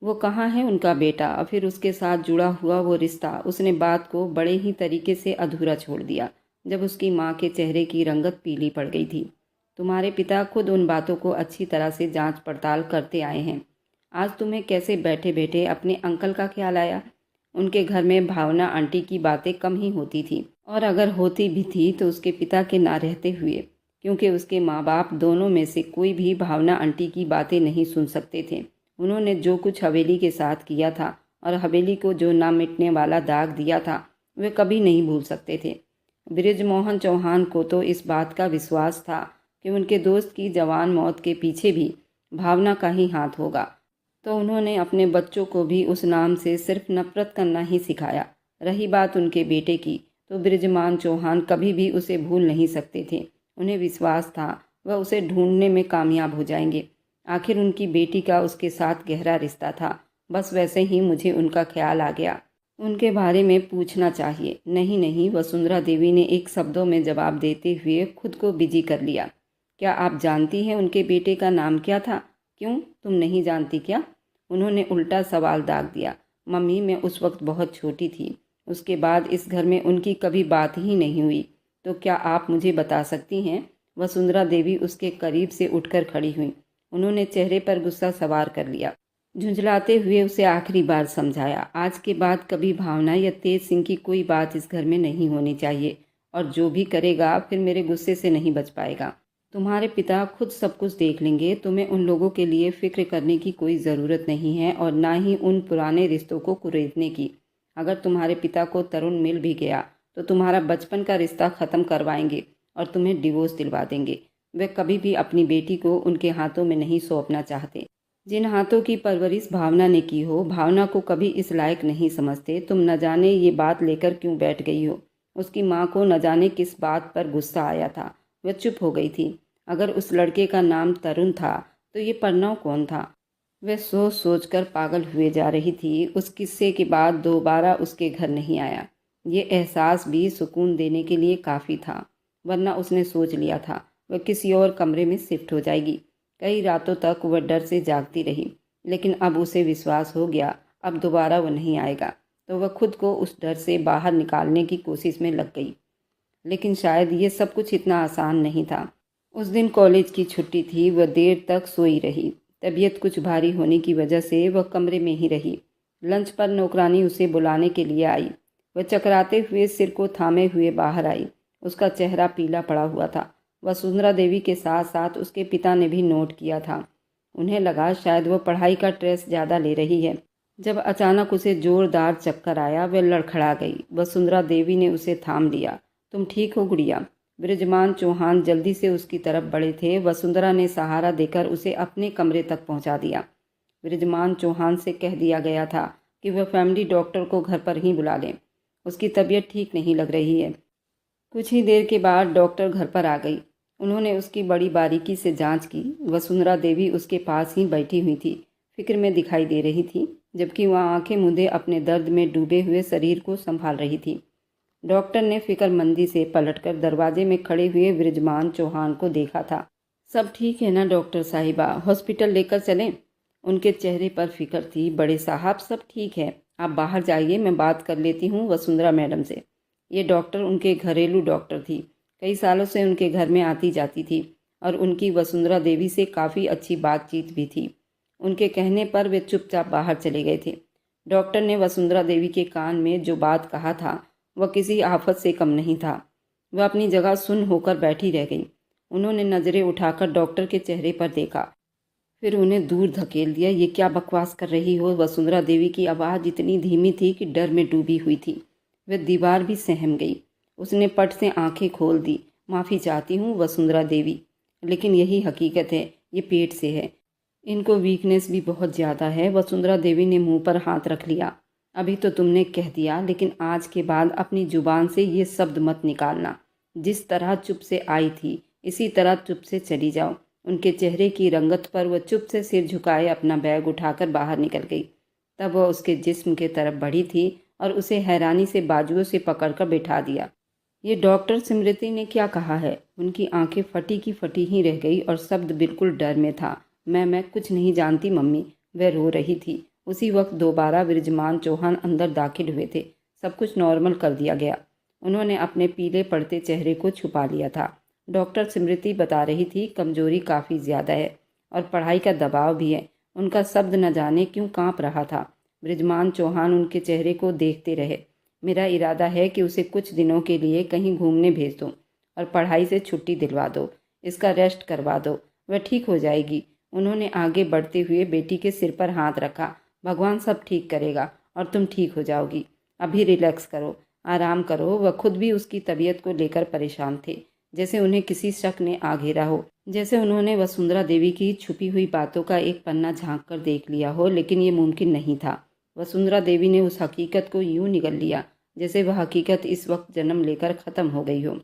वो कहाँ है उनका बेटा, और फिर उसके साथ जुड़ा हुआ वो रिश्ता? उसने बात को बड़े ही तरीके से अधूरा छोड़ दिया जब उसकी माँ के चेहरे की रंगत पीली पड़ गई थी। तुम्हारे पिता खुद उन बातों को अच्छी तरह से जांच पड़ताल करते आए हैं। आज तुम्हें कैसे बैठे बैठे अपने अंकल का ख्याल आया? उनके घर में भावना आंटी की बातें कम ही होती थी, और अगर होती भी थी तो उसके पिता के ना रहते हुए, क्योंकि उसके माँ बाप दोनों में से कोई भी भावना आंटी की बातें नहीं सुन सकते थे। उन्होंने जो कुछ हवेली के साथ किया था और हवेली को जो ना मिटने वाला दाग दिया था, वे कभी नहीं भूल सकते थे। बृजमोहन चौहान को तो इस बात का विश्वास था कि उनके दोस्त की जवान मौत के पीछे भी भावना का ही हाथ होगा, तो उन्होंने अपने बच्चों को भी उस नाम से सिर्फ नफरत करना ही सिखाया। रही बात उनके बेटे की, तो बृजमान चौहान कभी भी उसे भूल नहीं सकते थे। उन्हें विश्वास था वह उसे ढूंढने में कामयाब हो जाएंगे। आखिर उनकी बेटी का उसके साथ गहरा रिश्ता था। बस वैसे ही मुझे उनका ख्याल आ गया, उनके बारे में पूछना चाहिए। नहीं नहीं, वसुंधरा देवी ने एक शब्दों में जवाब देते हुए खुद को बिजी कर लिया। क्या आप जानती हैं उनके बेटे का नाम क्या था? क्यों, तुम नहीं जानती क्या? उन्होंने उल्टा सवाल दाग दिया। मम्मी, मैं उस वक्त बहुत छोटी थी। उसके बाद इस घर में उनकी कभी बात ही नहीं हुई। तो क्या आप मुझे बता सकती हैं? वसुंधरा देवी उसके करीब से उठकर खड़ी हुई। उन्होंने चेहरे पर गुस्सा सवार कर लिया। झुंझलाते हुए उसे आखिरी बार समझाया, आज के बाद कभी भावना या तेज सिंह की कोई बात इस घर में नहीं होनी चाहिए, और जो भी करेगा फिर मेरे गुस्से से नहीं बच पाएगा। तुम्हारे पिता खुद सब कुछ देख लेंगे। तुम्हें उन लोगों के लिए फिक्र करने की कोई ज़रूरत नहीं है, और ना ही उन पुराने रिश्तों को कुरेदने की। अगर तुम्हारे पिता को तरुण मिल भी गया तो तुम्हारा बचपन का रिश्ता ख़त्म करवाएंगे और तुम्हें डिवोर्स दिलवा देंगे। वे कभी भी अपनी बेटी को उनके हाथों में नहीं सौंपना चाहते। जिन हाथों की परवरिश भावना ने की हो, भावना को कभी इस लायक नहीं समझते। तुम न जाने ये बात लेकर क्यों बैठ गई हो। उसकी माँ को न जाने किस बात पर गुस्सा आया था। वह चुप हो गई थी। अगर उस लड़के का नाम तरुण था तो ये प्रणव कौन था? वह सोच सोच कर पागल हुए जा रही थी। उस किस्से के बाद दोबारा उसके घर नहीं आया। ये एहसास भी सुकून देने के लिए काफ़ी था, वरना उसने सोच लिया था वह किसी और कमरे में शिफ्ट हो जाएगी। कई रातों तक वह डर से जागती रही, लेकिन अब उसे विश्वास हो गया अब दोबारा वह नहीं आएगा। तो वह खुद को उस डर से बाहर निकालने की कोशिश में लग गई। लेकिन शायद ये सब कुछ इतना आसान नहीं था। उस दिन कॉलेज की छुट्टी थी। वह देर तक सोई रही। तबीयत कुछ भारी होने की वजह से वह कमरे में ही रही। लंच पर नौकरानी उसे बुलाने के लिए आई। वह चकराते हुए सिर को थामे हुए बाहर आई। उसका चेहरा पीला पड़ा हुआ था। वसुंधरा देवी के साथ साथ उसके पिता ने भी नोट किया था। उन्हें लगा शायद वह पढ़ाई का स्ट्रेस ज़्यादा ले रही है। जब अचानक उसे जोरदार चक्कर आया, वह लड़खड़ा गई। वसुंधरा देवी ने उसे थाम लिया। तुम ठीक हो गुड़िया? बृजमान चौहान जल्दी से उसकी तरफ बढ़े थे। वसुंधरा ने सहारा देकर उसे अपने कमरे तक पहुंचा दिया। बृजमान चौहान से कह दिया गया था कि वह फैमिली डॉक्टर को घर पर ही बुला लें। उसकी तबीयत ठीक नहीं लग रही है। कुछ ही देर के बाद डॉक्टर घर पर आ गई। उन्होंने उसकी बड़ी बारीकी से जांच की। वसुंधरा देवी उसके पास ही बैठी हुई थी, फिक्र में दिखाई दे रही थी, जबकि वह आंखें मूंदे अपने दर्द में डूबे हुए शरीर को संभाल रही थी। डॉक्टर ने फिक्रमंदी से पलटकर दरवाजे में खड़े हुए बृजमान चौहान को देखा था। सब ठीक है ना डॉक्टर साहिबा? हॉस्पिटल लेकर चलें? उनके चेहरे पर फिक्र थी। बड़े साहब, सब ठीक है, आप बाहर जाइए, मैं बात कर लेती हूँ वसुंधरा मैडम से। ये डॉक्टर उनके घरेलू डॉक्टर थी। कई सालों से उनके घर में आती जाती थी और उनकी वसुंधरा देवी से काफ़ी अच्छी बातचीत भी थी। उनके कहने पर वे चुपचाप बाहर चले गए थे। डॉक्टर ने वसुंधरा देवी के कान में जो बात कहा था वह किसी आफत से कम नहीं था। वह अपनी जगह सुन्न होकर बैठी रह गई। उन्होंने नज़रें उठाकर डॉक्टर के चेहरे पर देखा, फिर उन्हें दूर धकेल दिया। ये क्या बकवास कर रही हो? वसुंधरा देवी की आवाज़ इतनी धीमी थी कि डर में डूबी हुई थी। वह दीवार भी सहम गई। उसने पट से आंखें खोल दी। माफ़ी चाहती हूँ वसुंधरा देवी, लेकिन यही हकीकत है, ये पेट से है। इनको वीकनेस भी बहुत ज़्यादा है। वसुंधरा देवी ने मुंह पर हाथ रख लिया। अभी तो तुमने कह दिया, लेकिन आज के बाद अपनी जुबान से ये शब्द मत निकालना। जिस तरह चुप से आई थी, इसी तरह चुप से चली जाओ। उनके चेहरे की रंगत पर वह चुप से सिर झुकाए अपना बैग उठाकर बाहर निकल गई। तब वह उसके जिस्म के तरफ बढ़ी थी और उसे हैरानी से बाजुओं से पकड़कर बैठा दिया। ये डॉक्टर स्मृति ने क्या कहा है? उनकी आंखें फटी की फटी ही रह गई और शब्द बिल्कुल डर में था। मैं कुछ नहीं जानती मम्मी। वह रो रही थी। उसी वक्त दोबारा बृजमान चौहान अंदर दाखिल हुए थे। सब कुछ नॉर्मल कर दिया गया। उन्होंने अपने पीले पड़ते चेहरे को छुपा लिया था। डॉक्टर स्मृति बता रही थी कमजोरी काफ़ी ज़्यादा है और पढ़ाई का दबाव भी है। उनका शब्द न जाने क्यों काँप रहा था। बृजमान चौहान उनके चेहरे को देखते रहे। मेरा इरादा है कि उसे कुछ दिनों के लिए कहीं घूमने भेज दो और पढ़ाई से छुट्टी दिलवा दो। इसका रेस्ट करवा दो, वह ठीक हो जाएगी। उन्होंने आगे बढ़ते हुए बेटी के सिर पर हाथ रखा। भगवान सब ठीक करेगा और तुम ठीक हो जाओगी। अभी रिलैक्स करो, आराम करो। वह खुद भी उसकी तबीयत को लेकर परेशान थे, जैसे उन्हें किसी शक ने आ घेरा हो, जैसे उन्होंने वसुंधरा देवी की छुपी हुई बातों का एक पन्ना झांक कर देख लिया हो, लेकिन ये मुमकिन नहीं था। वसुंधरा देवी ने उस हकीकत को यूं निगल लिया जैसे वह हकीकत इस वक्त जन्म लेकर ख़त्म हो गई हो।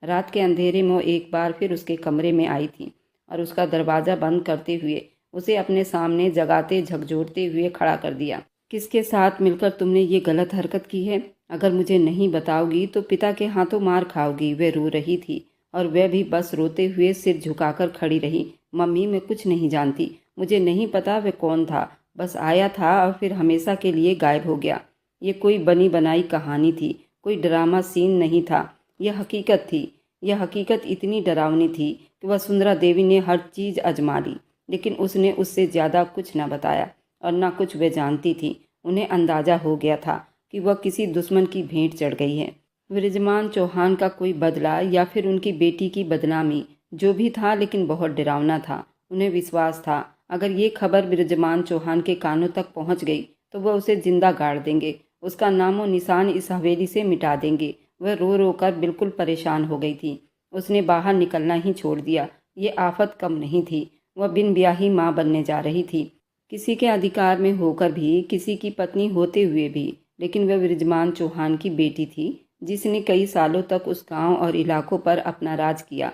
रात के अंधेरे में एक बार फिर उसके कमरे में आई थी और उसका दरवाज़ा बंद करते हुए उसे अपने सामने जगाते झकझोरते हुए खड़ा कर दिया। किसके साथ मिलकर तुमने ये गलत हरकत की है? अगर मुझे नहीं बताओगी तो पिता के हाथों मार खाओगी। वह रो रही थी और वह भी बस रोते हुए सिर झुकाकर खड़ी रही। मम्मी, मैं कुछ नहीं जानती। मुझे नहीं पता वह कौन था। बस आया था और फिर हमेशा के लिए गायब हो गया। ये कोई बनी बनाई कहानी थी, कोई ड्रामा सीन नहीं था। यह हकीकत थी। यह हकीकत इतनी डरावनी थी कि वसुंधरा देवी ने हर चीज़ आजमा ली, लेकिन उसने उससे ज़्यादा कुछ न बताया और न कुछ वह जानती थी। उन्हें अंदाज़ा हो गया था कि वह किसी दुश्मन की भेंट चढ़ गई है। बृजमान चौहान का कोई बदला या फिर उनकी बेटी की बदनामी, जो भी था, लेकिन बहुत डरावना था। उन्हें विश्वास था अगर ये खबर बृजमान चौहान के कानों तक पहुंच गई तो वह उसे जिंदा गाड़ देंगे, उसका नामो निशान इस हवेली से मिटा देंगे। वह रो रो कर बिल्कुल परेशान हो गई थी। उसने बाहर निकलना ही छोड़ दिया। ये आफत कम नहीं थी। वह बिन ब्याही माँ बनने जा रही थी, किसी के अधिकार में होकर भी, किसी की पत्नी होते हुए भी। लेकिन वह बृजमान चौहान की बेटी थी, जिसने कई सालों तक उस गांव और इलाकों पर अपना राज किया,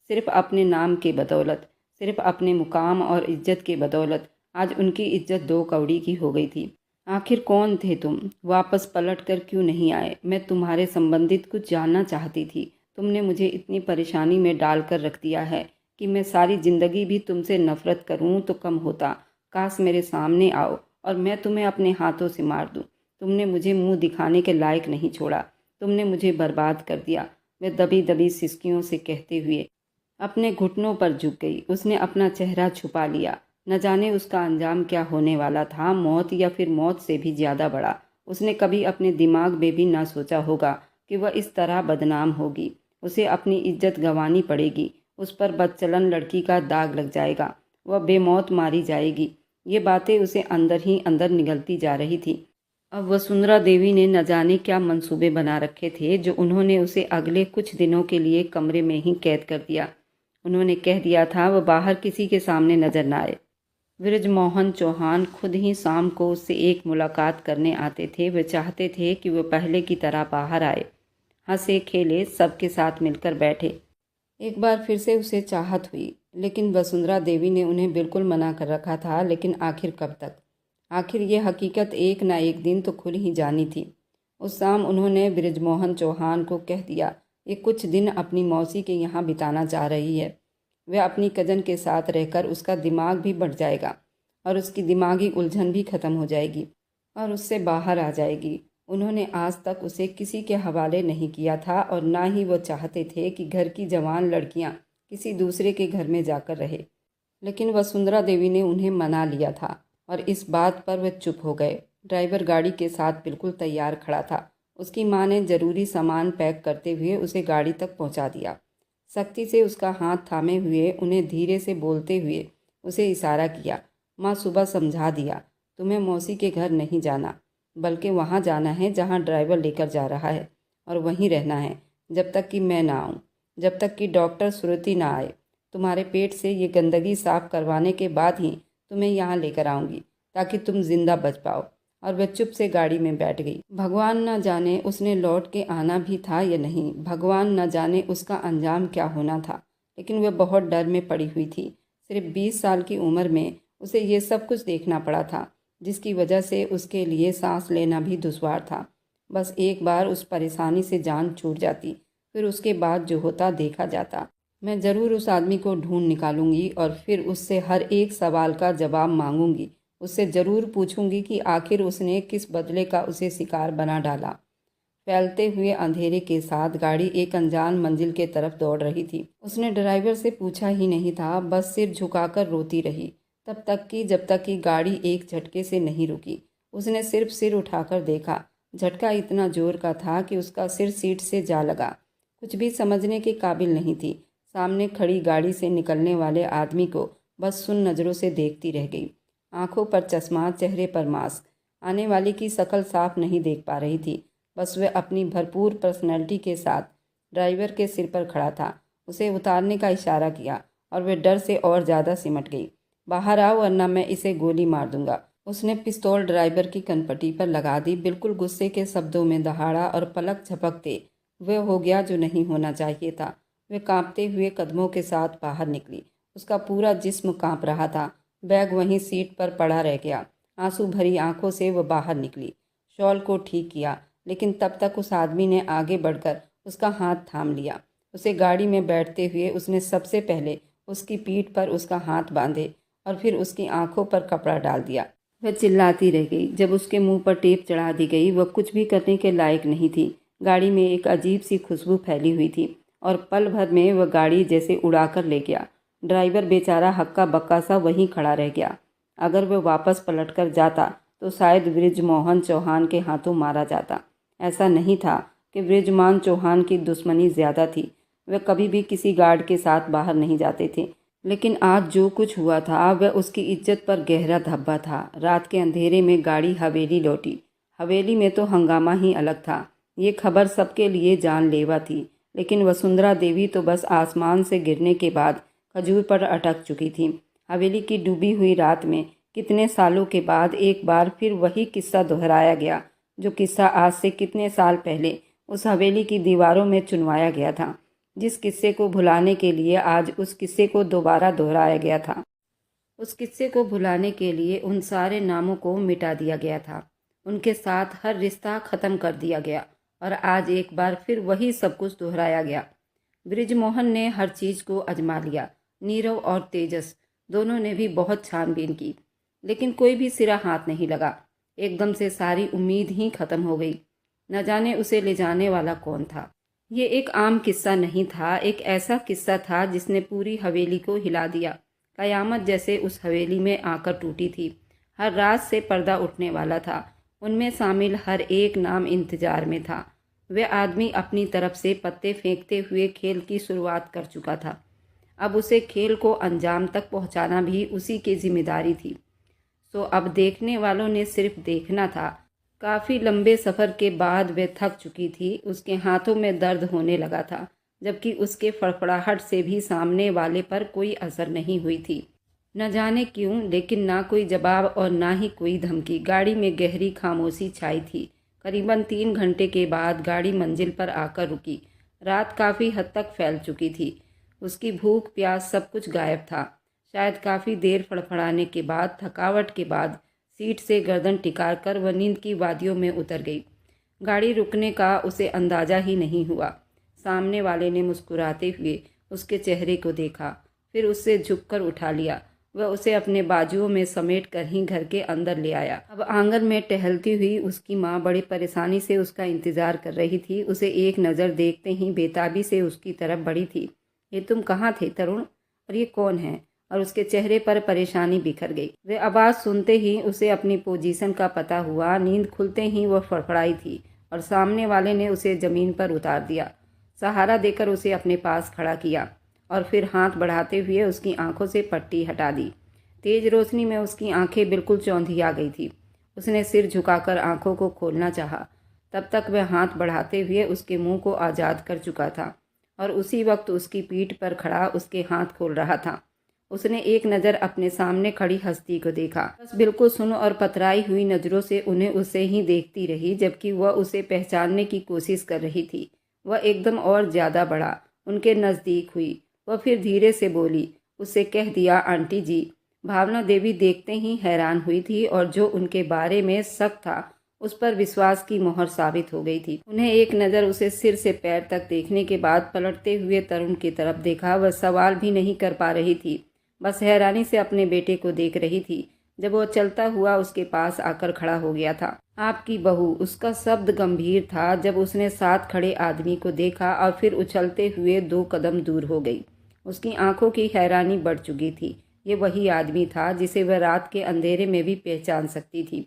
सिर्फ अपने नाम के बदौलत, सिर्फ अपने मुकाम और इज्जत के बदौलत। आज उनकी इज्जत दो कौड़ी की हो गई थी। आखिर कौन थे तुम? वापस पलट कर क्यों नहीं आए? मैं तुम्हारे संबंधित कुछ जानना चाहती थी। तुमने मुझे इतनी परेशानी में डालकर रख दिया है कि मैं सारी ज़िंदगी भी तुमसे नफरत करूं तो कम होता। काश मेरे सामने आओ और मैं तुम्हें अपने हाथों से मार दूं। तुमने मुझे मुंह दिखाने के लायक नहीं छोड़ा। तुमने मुझे बर्बाद कर दिया। वह दबी दबी सिसकियों से कहते हुए अपने घुटनों पर झुक गई। उसने अपना चेहरा छुपा लिया। न जाने उसका अंजाम क्या होने वाला था, मौत या फिर मौत से भी ज़्यादा बड़ा। उसने कभी अपने दिमाग में भी ना सोचा होगा कि वह इस तरह बदनाम होगी। उसे अपनी इज्जत गंवानी पड़ेगी। उस पर बदचलन लड़की का दाग लग जाएगा। वह बेमौत मारी जाएगी। ये बातें उसे अंदर ही अंदर निगलती जा रही थी। अब वसुंधरा देवी ने न जाने क्या मंसूबे बना रखे थे, जो उन्होंने उसे अगले कुछ दिनों के लिए कमरे में ही कैद कर दिया। उन्होंने कह दिया था वह बाहर किसी के सामने नजर न आए। बृजमोहन चौहान खुद ही शाम को उससे एक मुलाकात करने आते थे। वे चाहते थे कि वह पहले की तरह बाहर आए, हंसे खेले, सबके साथ मिलकर बैठे। एक बार फिर से उसे चाहत हुई, लेकिन वसुंधरा देवी ने उन्हें बिल्कुल मना कर रखा था। लेकिन आखिर कब तक? आखिर ये हकीकत एक ना एक दिन तो खुल ही जानी थी। उस शाम उन्होंने बृजमोहन चौहान को कह दिया ये कुछ दिन अपनी मौसी के यहाँ बिताना चाह रही है। वह अपनी कजन के साथ रहकर उसका दिमाग भी बढ़ जाएगा और उसकी दिमागी उलझन भी खत्म हो जाएगी और उससे बाहर आ जाएगी। उन्होंने आज तक उसे किसी के हवाले नहीं किया था और ना ही वो चाहते थे कि घर की जवान लड़कियां किसी दूसरे के घर में जाकर रहे। लेकिन वसुंधरा देवी ने उन्हें मना लिया था और इस बात पर वे चुप हो गए। ड्राइवर गाड़ी के साथ बिल्कुल तैयार खड़ा था। उसकी माँ ने जरूरी सामान पैक करते हुए उसे गाड़ी तक पहुंचा दिया। सख्ती से उसका हाथ थामे हुए उन्हें धीरे से बोलते हुए उसे इशारा किया। माँ, सुबह समझा दिया, तुम्हें मौसी के घर नहीं जाना, बल्कि वहाँ जाना है जहाँ ड्राइवर लेकर जा रहा है, और वहीं रहना है जब तक कि मैं ना आऊँ, जब तक कि डॉक्टर श्रुति ना आए। तुम्हारे पेट से ये गंदगी साफ करवाने के बाद ही तुम्हें यहाँ लेकर आऊँगी, ताकि तुम जिंदा बच पाओ। और वह चुप से गाड़ी में बैठ गई। भगवान न जाने उसने लौट के आना भी था या नहीं। भगवान न जाने उसका अंजाम क्या होना था। लेकिन वह बहुत डर में पड़ी हुई थी। सिर्फ 20 साल की उम्र में उसे ये सब कुछ देखना पड़ा था, जिसकी वजह से उसके लिए सांस लेना भी दुश्वार था। बस एक बार उस परेशानी से जान छूट जाती, फिर उसके बाद जो होता देखा जाता। मैं ज़रूर उस आदमी को ढूंढ निकालूंगी और फिर उससे हर एक सवाल का जवाब मांगूंगी। उससे ज़रूर पूछूंगी कि आखिर उसने किस बदले का उसे शिकार बना डाला। फैलते हुए अंधेरे के साथ गाड़ी एक अनजान मंजिल के तरफ दौड़ रही थी। उसने ड्राइवर से पूछा ही नहीं था, बस सिर झुकाकर रोती रही तब तक कि जब तक कि गाड़ी एक झटके से नहीं रुकी। उसने सिर्फ सिर उठाकर देखा। झटका इतना जोर का था कि उसका सिर सीट से जा लगा। कुछ भी समझने के काबिल नहीं थी। सामने खड़ी गाड़ी से निकलने वाले आदमी को बस सुन नज़रों से देखती रह गई। आंखों पर चश्मा, चेहरे पर मास्क। आने वाली की शक्ल साफ नहीं देख पा रही थी। बस वह अपनी भरपूर पर्सनैलिटी के साथ ड्राइवर के सिर पर खड़ा था। उसे उतारने का इशारा किया और वह डर से और ज़्यादा सिमट गई। बाहर आओ वरना मैं इसे गोली मार दूंगा। उसने पिस्तौल ड्राइवर की कनपटी पर लगा दी। बिल्कुल गुस्से के शब्दों में दहाड़ा और पलक झपकते वह हो गया जो नहीं होना चाहिए था। वह कांपते हुए कदमों के साथ बाहर निकली। उसका पूरा जिस्म कांप रहा था। बैग वहीं सीट पर पड़ा रह गया। आंसू भरी आंखों से वह बाहर निकली। शॉल को ठीक किया, लेकिन तब तक उस आदमी ने आगे बढ़कर उसका हाथ थाम लिया। उसे गाड़ी में बैठते हुए उसने सबसे पहले उसकी पीठ पर उसका हाथ बांधे और फिर उसकी आंखों पर कपड़ा डाल दिया। वह चिल्लाती रह गई। जब उसके मुंह पर टेप चढ़ा दी गई, वह कुछ भी करने के लायक नहीं थी। गाड़ी में एक अजीब सी खुशबू फैली हुई थी और पल भर में वह गाड़ी जैसे उड़ाकर ले गया। ड्राइवर बेचारा हक्का बक्का सा वहीं खड़ा रह गया। अगर वह वापस पलटकर जाता तो शायद बृजमोहन चौहान के हाथों मारा जाता। ऐसा नहीं था कि बृजमोहन चौहान की दुश्मनी ज़्यादा थी। वह कभी भी किसी गार्ड के साथ बाहर नहीं जाते थे, लेकिन आज जो कुछ हुआ था वह उसकी इज्जत पर गहरा धब्बा था। रात के अंधेरे में गाड़ी हवेली लौटी। हवेली में तो हंगामा ही अलग था। ये खबर सबके लिए जानलेवा थी, लेकिन वसुंधरा देवी तो बस आसमान से गिरने के बाद खजूर पर अटक चुकी थी। हवेली की डूबी हुई रात में कितने सालों के बाद एक बार फिर वही किस्सा दोहराया गया, जो किस्सा आज से कितने साल पहले उस हवेली की दीवारों में चुनवाया गया था। जिस किस्से को भुलाने के लिए आज उस किस्से को दोबारा दोहराया गया था। उस किस्से को भुलाने के लिए उन सारे नामों को मिटा दिया गया था। उनके साथ हर रिश्ता खत्म कर दिया गया और आज एक बार फिर वही सब कुछ दोहराया गया। बृजमोहन ने हर चीज़ को आजमा लिया। नीरव और तेजस दोनों ने भी बहुत छानबीन की, लेकिन कोई भी सिरा हाथ नहीं लगा। एकदम से सारी उम्मीद ही खत्म हो गई। न जाने उसे ले जाने वाला कौन था। ये एक आम किस्सा नहीं था, एक ऐसा किस्सा था जिसने पूरी हवेली को हिला दिया। कयामत जैसे उस हवेली में आकर टूटी थी। हर रात से पर्दा उठने वाला था। उनमें शामिल हर एक नाम इंतजार में था। वह आदमी अपनी तरफ से पत्ते फेंकते हुए खेल की शुरुआत कर चुका था। अब उसे खेल को अंजाम तक पहुंचाना भी उसी की जिम्मेदारी थी। सो अब देखने वालों ने सिर्फ देखना था। काफ़ी लंबे सफ़र के बाद वह थक चुकी थी। उसके हाथों में दर्द होने लगा था, जबकि उसके फड़फड़ाहट से भी सामने वाले पर कोई असर नहीं हुई थी। न जाने क्यों, लेकिन ना कोई जवाब और ना ही कोई धमकी। गाड़ी में गहरी खामोशी छाई थी। करीबन 3 घंटे के बाद गाड़ी मंजिल पर आकर रुकी। रात काफ़ी हद तक फैल चुकी थी। उसकी भूख प्यास सब कुछ गायब था। शायद काफ़ी देर फड़फड़ाने के बाद, थकावट के बाद, सीट से गर्दन टिकाकर वह नींद की वादियों में उतर गई। गाड़ी रुकने का उसे अंदाज़ा ही नहीं हुआ। सामने वाले ने मुस्कुराते हुए उसके चेहरे को देखा, फिर उससे झुककर उठा लिया। वह उसे अपने बाजुओं में समेट कर ही घर के अंदर ले आया। अब आंगन में टहलती हुई उसकी माँ बड़ी परेशानी से उसका इंतजार कर रही थी। उसे एक नज़र देखते ही बेताबी से उसकी तरफ बढ़ी थी। ये तुम कहाँ थे तरुण? और ये कौन है? और उसके चेहरे पर परेशानी बिखर गई। वह आवाज़ सुनते ही उसे अपनी पोजीशन का पता हुआ। नींद खुलते ही वह फड़फड़ाई थी और सामने वाले ने उसे ज़मीन पर उतार दिया। सहारा देकर उसे अपने पास खड़ा किया और फिर हाथ बढ़ाते हुए उसकी आंखों से पट्टी हटा दी। तेज रोशनी में उसकी आंखें बिल्कुल चौंधिया गई थी। उसने सिर झुकाकर आंखों को खोलना चाहा, तब तक वह हाथ बढ़ाते हुए उसके मुंह को आज़ाद कर चुका था और उसी वक्त उसकी पीठ पर खड़ा उसके हाथ खोल रहा था। उसने एक नज़र अपने सामने खड़ी हस्ती को देखा, बस बिल्कुल सुन्न और पथराई हुई नज़रों से उन्हें उसे ही देखती रही, जबकि वह उसे पहचानने की कोशिश कर रही थी। वह एकदम और ज़्यादा बढ़ा, उनके नज़दीक हुई। वह फिर धीरे से बोली, उससे कह दिया आंटी जी। भावना देवी देखते ही हैरान हुई थी और जो उनके बारे में शक था उस पर विश्वास की मोहर साबित हो गई थी। उन्हें एक नज़र उसे सिर से पैर तक देखने के बाद पलटते हुए तरुण की तरफ देखा। वह सवाल भी नहीं कर पा रही थी, बस हैरानी से अपने बेटे को देख रही थी। जब वह चलता हुआ उसके पास आकर खड़ा हो गया था। आपकी बहू, उसका शब्द गंभीर था जब उसने साथ खड़े आदमी को देखा और फिर उछलते हुए 2 कदम दूर हो गई। उसकी आंखों की हैरानी बढ़ चुकी थी। ये वही आदमी था जिसे वह रात के अंधेरे में भी पहचान सकती थी,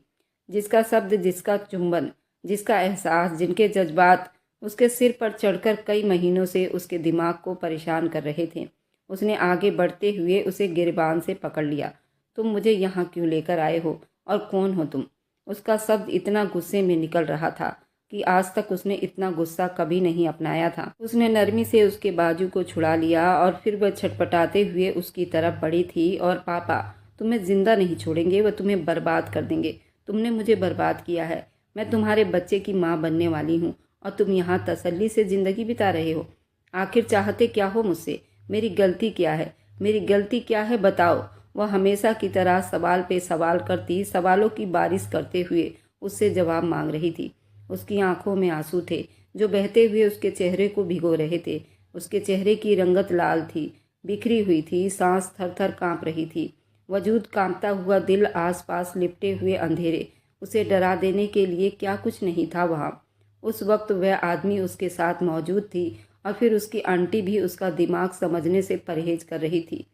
जिसका शब्द, जिसका चुंबन, जिसका एहसास, जिनके जज्बात उसके सिर पर चढ़कर कई महीनों से उसके दिमाग को परेशान कर रहे थे। उसने आगे बढ़ते हुए उसे गिरबान से पकड़ लिया। तुम मुझे यहाँ क्यों लेकर आए हो और कौन हो तुम? उसका शब्द इतना गुस्से में निकल रहा था कि आज तक उसने इतना गुस्सा कभी नहीं अपनाया था। उसने नरमी से उसके बाजू को छुड़ा लिया और फिर वह छटपटाते हुए उसकी तरफ बढ़ी थी। और पापा, तुम्हें जिंदा नहीं छोड़ेंगे, वह तुम्हें बर्बाद कर देंगे। तुमने मुझे बर्बाद किया है। मैं तुम्हारे बच्चे की माँ बनने वाली हूँ और तुम यहाँ तसल्ली से जिंदगी बिता रहे हो। आखिर चाहते क्या हो मुझसे? मेरी गलती क्या है? मेरी गलती क्या है बताओ। वह हमेशा की तरह सवाल पे सवाल करती, सवालों की बारिश करते हुए उससे जवाब मांग रही थी। उसकी आंखों में आंसू थे जो बहते हुए उसके चेहरे को भिगो रहे थे। उसके चेहरे की रंगत लाल थी, बिखरी हुई थी, सांस थर थर कांप रही थी। वजूद कांपता हुआ, दिल आसपास लिपटे हुए अंधेरे, उसे डरा देने के लिए क्या कुछ नहीं था वहाँ। उस वक्त वह आदमी उसके साथ मौजूद थी और फिर उसकी आंटी भी उसका दिमाग समझने से परहेज कर रही थी।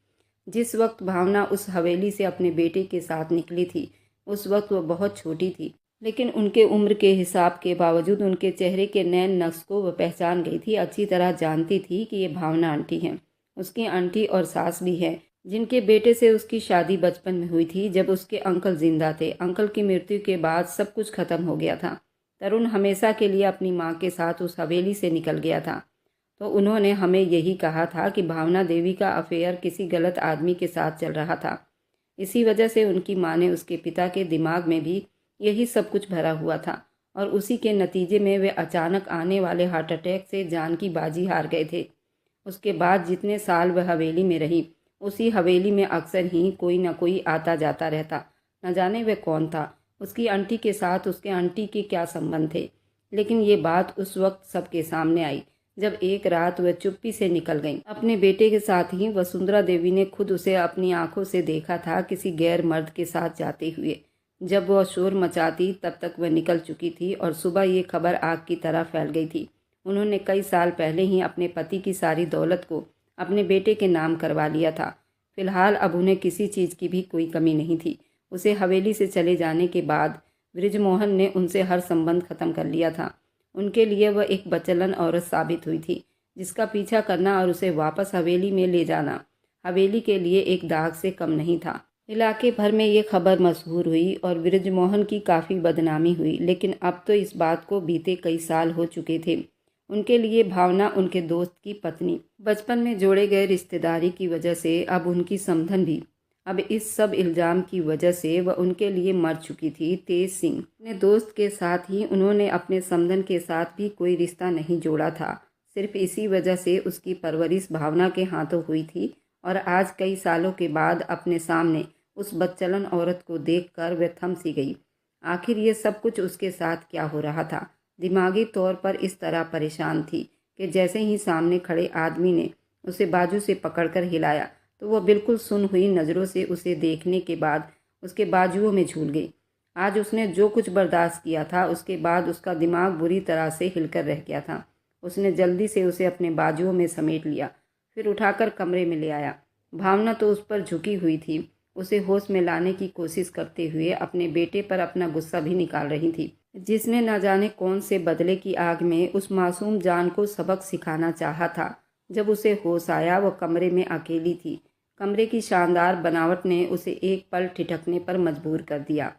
जिस वक्त भावना उस हवेली से अपने बेटे के साथ निकली थी उस वक्त वह बहुत छोटी थी, लेकिन उनके उम्र के हिसाब के बावजूद उनके चेहरे के नैन नक्श को वह पहचान गई थी। अच्छी तरह जानती थी कि ये भावना आंटी हैं, उसकी आंटी और सास भी है, जिनके बेटे से उसकी शादी बचपन में हुई थी जब उसके अंकल जिंदा थे। अंकल की मृत्यु के बाद सब कुछ खत्म हो गया था। तरुण हमेशा के लिए अपनी माँ के साथ उस हवेली से निकल गया था। तो उन्होंने हमें यही कहा था कि भावना देवी का अफेयर किसी गलत आदमी के साथ चल रहा था। इसी वजह से उनकी माँ ने उसके पिता के दिमाग में भी यही सब कुछ भरा हुआ था और उसी के नतीजे में वे अचानक आने वाले हार्ट अटैक से जान की बाजी हार गए थे। उसके बाद जितने साल वह हवेली में रही, उसी हवेली में अक्सर ही कोई न कोई आता जाता रहता। न जाने वह कौन था, उसकी आंटी के साथ उसके आंटी के क्या संबंध थे। लेकिन ये बात उस वक्त सबके सामने आई जब एक रात वह चुप्पी से निकल गई। अपने बेटे के साथ ही वसुंधरा देवी ने खुद उसे अपनी आंखों से देखा था किसी गैर मर्द के साथ जाते हुए। जब वह शोर मचाती तब तक वह निकल चुकी थी और सुबह ये खबर आग की तरह फैल गई थी। उन्होंने कई साल पहले ही अपने पति की सारी दौलत को अपने बेटे के नाम करवा लिया था। फिलहाल अब उन्हें किसी चीज़ की भी कोई कमी नहीं थी। उसे हवेली से चले जाने के बाद बृजमोहन ने उनसे हर संबंध खत्म कर लिया था। उनके लिए वह एक बचलन औरत साबित हुई थी, जिसका पीछा करना और उसे वापस हवेली में ले जाना हवेली के लिए एक दाग से कम नहीं था। इलाके भर में ये खबर मशहूर हुई और बृजमोहन की काफ़ी बदनामी हुई, लेकिन अब तो इस बात को बीते कई साल हो चुके थे। उनके लिए भावना उनके दोस्त की पत्नी, बचपन में जोड़े गए रिश्तेदारी की वजह से अब उनकी समधन भी, अब इस सब इल्ज़ाम की वजह से वह उनके लिए मर चुकी थी। तेज सिंह अपने दोस्त के साथ ही उन्होंने अपने समधन के साथ भी कोई रिश्ता नहीं जोड़ा था। सिर्फ इसी वजह से उसकी परवरिश भावना के हाथों हुई थी और आज कई सालों के बाद अपने सामने उस बदचलन औरत को देखकर वह थम सी गई। आखिर ये सब कुछ उसके साथ क्या हो रहा था? दिमागी तौर पर इस तरह परेशान थी कि जैसे ही सामने खड़े आदमी ने उसे बाजू से पकड़कर हिलाया तो वह बिल्कुल सुन हुई नज़रों से उसे देखने के बाद उसके बाजुओं में झूल गई। आज उसने जो कुछ बर्दाश्त किया था, उसके बाद उसका दिमाग बुरी तरह से हिलकर रह गया था। उसने जल्दी से उसे अपने बाजुओं में समेट लिया, फिर उठाकर कमरे में ले आया। भावना तो उस पर झुकी हुई थी, उसे होश में लाने की कोशिश करते हुए अपने बेटे पर अपना गुस्सा भी निकाल रही थी, जिसने न जाने कौन से बदले की आग में उस मासूम जान को सबक सिखाना चाहा था। जब उसे होश आया, वह कमरे में अकेली थी। कमरे की शानदार बनावट ने उसे एक पल ठिठकने पर मजबूर कर दिया।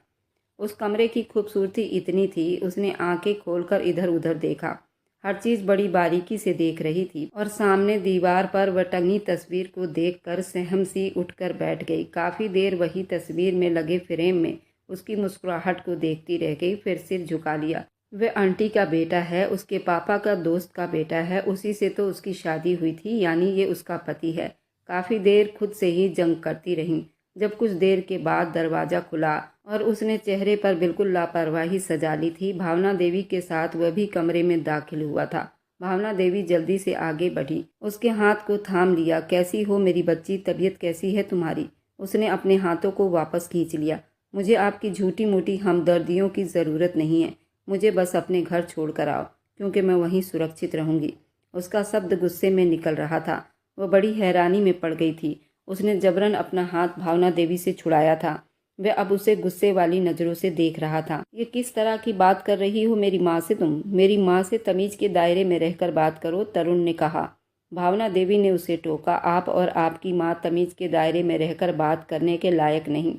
उस कमरे की खूबसूरती इतनी थी, उसने आंखें खोलकर इधर उधर देखा। हर चीज़ बड़ी बारीकी से देख रही थी और सामने दीवार पर वह टंगी तस्वीर को देखकर सहम सी उठकर बैठ गई। काफ़ी देर वही तस्वीर में लगे फ्रेम में उसकी मुस्कुराहट को देखती रह गई, फिर सिर झुका लिया। वह आंटी का बेटा है, उसके पापा का दोस्त का बेटा है, उसी से तो उसकी शादी हुई थी, यानी ये उसका पति है। काफ़ी देर खुद से ही जंग करती रहीं, जब कुछ देर के बाद दरवाज़ा खुला और उसने चेहरे पर बिल्कुल लापरवाही सजा ली थी। भावना देवी के साथ वह भी कमरे में दाखिल हुआ था। भावना देवी जल्दी से आगे बढ़ी, उसके हाथ को थाम लिया। कैसी हो मेरी बच्ची, तबीयत कैसी है तुम्हारी? उसने अपने हाथों को वापस खींच लिया। मुझे आपकी झूठी मूठी हमदर्दियों की ज़रूरत नहीं है, मुझे बस अपने घर छोड़ कर आओ, क्योंकि मैं वहीं सुरक्षित रहूंगी। उसका शब्द गुस्से में निकल रहा था। वह बड़ी हैरानी में पड़ गई थी। उसने जबरन अपना हाथ भावना देवी से छुड़ाया था। वह अब उसे गुस्से वाली नज़रों से देख रहा था। ये किस तरह की बात कर रही हो मेरी माँ से तुम? मेरी माँ से तमीज़ के दायरे में रहकर बात करो, तरुण ने कहा। भावना देवी ने उसे टोका। आप और आपकी माँ तमीज़ के दायरे में रहकर बात करने के लायक नहीं।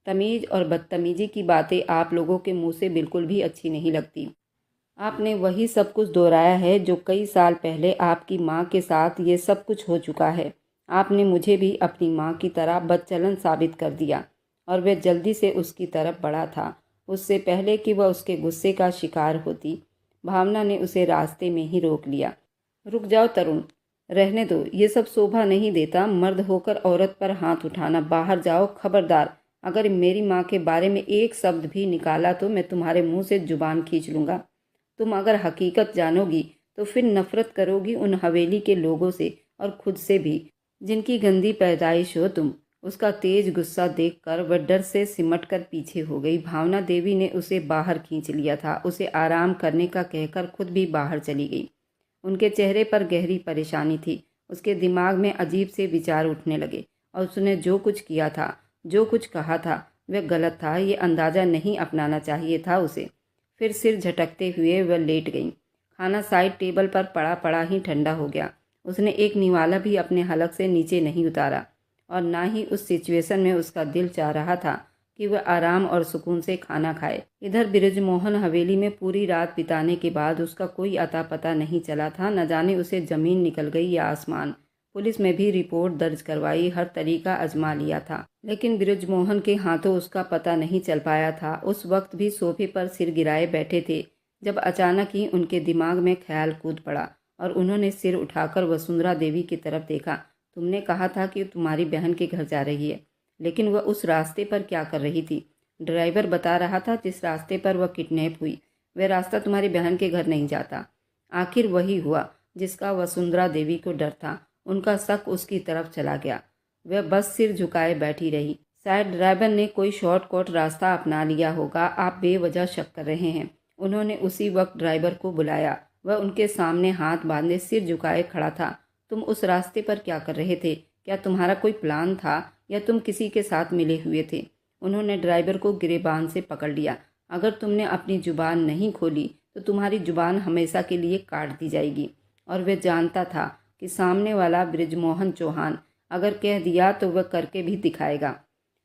तमीज़ और बदतमीज़ी की बातें आप लोगों के मुंह से बिल्कुल भी अच्छी नहीं लगती। आपने वही सब कुछ दोहराया है जो कई साल पहले आपकी माँ के साथ ये सब कुछ हो चुका है। आपने मुझे भी अपनी माँ की तरह बदचलन साबित कर दिया। और वह जल्दी से उसकी तरफ बढ़ा था, उससे पहले कि वह उसके गुस्से का शिकार होती। भावना ने उसे रास्ते में ही रोक लिया। रुक जाओ तरुण, रहने दो, ये सब शोभा नहीं देता। मर्द होकर औरत पर हाथ उठाना, बाहर जाओ। खबरदार, अगर मेरी माँ के बारे में एक शब्द भी निकाला तो मैं तुम्हारे मुंह से जुबान खींच लूँगा। तुम अगर हकीकत जानोगी तो फिर नफरत करोगी उन हवेली के लोगों से और खुद से भी, जिनकी गंदी पैदाइश हो तुम। उसका तेज गुस्सा देखकर वह डर से सिमटकर पीछे हो गई। भावना देवी ने उसे बाहर खींच लिया था। उसे आराम करने का कहकर खुद भी बाहर चली गई। उनके चेहरे पर गहरी परेशानी थी। उसके दिमाग में अजीब से विचार उठने लगे और उसने जो कुछ किया था, जो कुछ कहा था, वह गलत था। ये अंदाज़ा नहीं अपनाना चाहिए था उसे। फिर सिर झटकते हुए वह लेट गई। खाना साइड टेबल पर पड़ा पड़ा ही ठंडा हो गया। उसने एक निवाला भी अपने हलक से नीचे नहीं उतारा और ना ही उस सिचुएशन में उसका दिल चाह रहा था कि वह आराम और सुकून से खाना खाए। इधर बृजमोहन हवेली में पूरी रात बिताने के बाद उसका कोई अता पता नहीं चला था। न जाने उसे ज़मीन निकल गई या आसमान। पुलिस में भी रिपोर्ट दर्ज करवाई, हर तरीका आजमा लिया था, लेकिन बृजमोहन के हाथों उसका पता नहीं चल पाया था। उस वक्त भी सोफे पर सिर गिराए बैठे थे जब अचानक ही उनके दिमाग में ख्याल कूद पड़ा और उन्होंने सिर उठाकर वसुंधरा देवी की तरफ देखा। तुमने कहा था कि तुम्हारी बहन के घर जा रही है, लेकिन वह उस रास्ते पर क्या कर रही थी? ड्राइवर बता रहा था जिस रास्ते पर वह किडनैप हुई, वह रास्ता तुम्हारी बहन के घर नहीं जाता। आखिर वही हुआ जिसका वसुंधरा देवी को डर था। उनका शक उसकी तरफ चला गया। वह बस सिर झुकाए बैठी रही। शायद ड्राइवर ने कोई शॉर्टकट रास्ता अपना लिया होगा। आप बेवजह शक कर रहे हैं। उन्होंने उसी वक्त ड्राइवर को बुलाया वह उनके सामने हाथ बांधे सिर झुकाए खड़ा था। तुम उस रास्ते पर क्या कर रहे थे? क्या तुम्हारा कोई प्लान था या तुम किसी के साथ मिले हुए थे? उन्होंने ड्राइवर को गिरेबान से पकड़ लिया। अगर तुमने अपनी जुबान नहीं खोली तो तुम्हारी जुबान हमेशा के लिए काट दी जाएगी। और वह जानता था कि सामने वाला बृजमोहन चौहान अगर कह दिया तो वह करके भी दिखाएगा।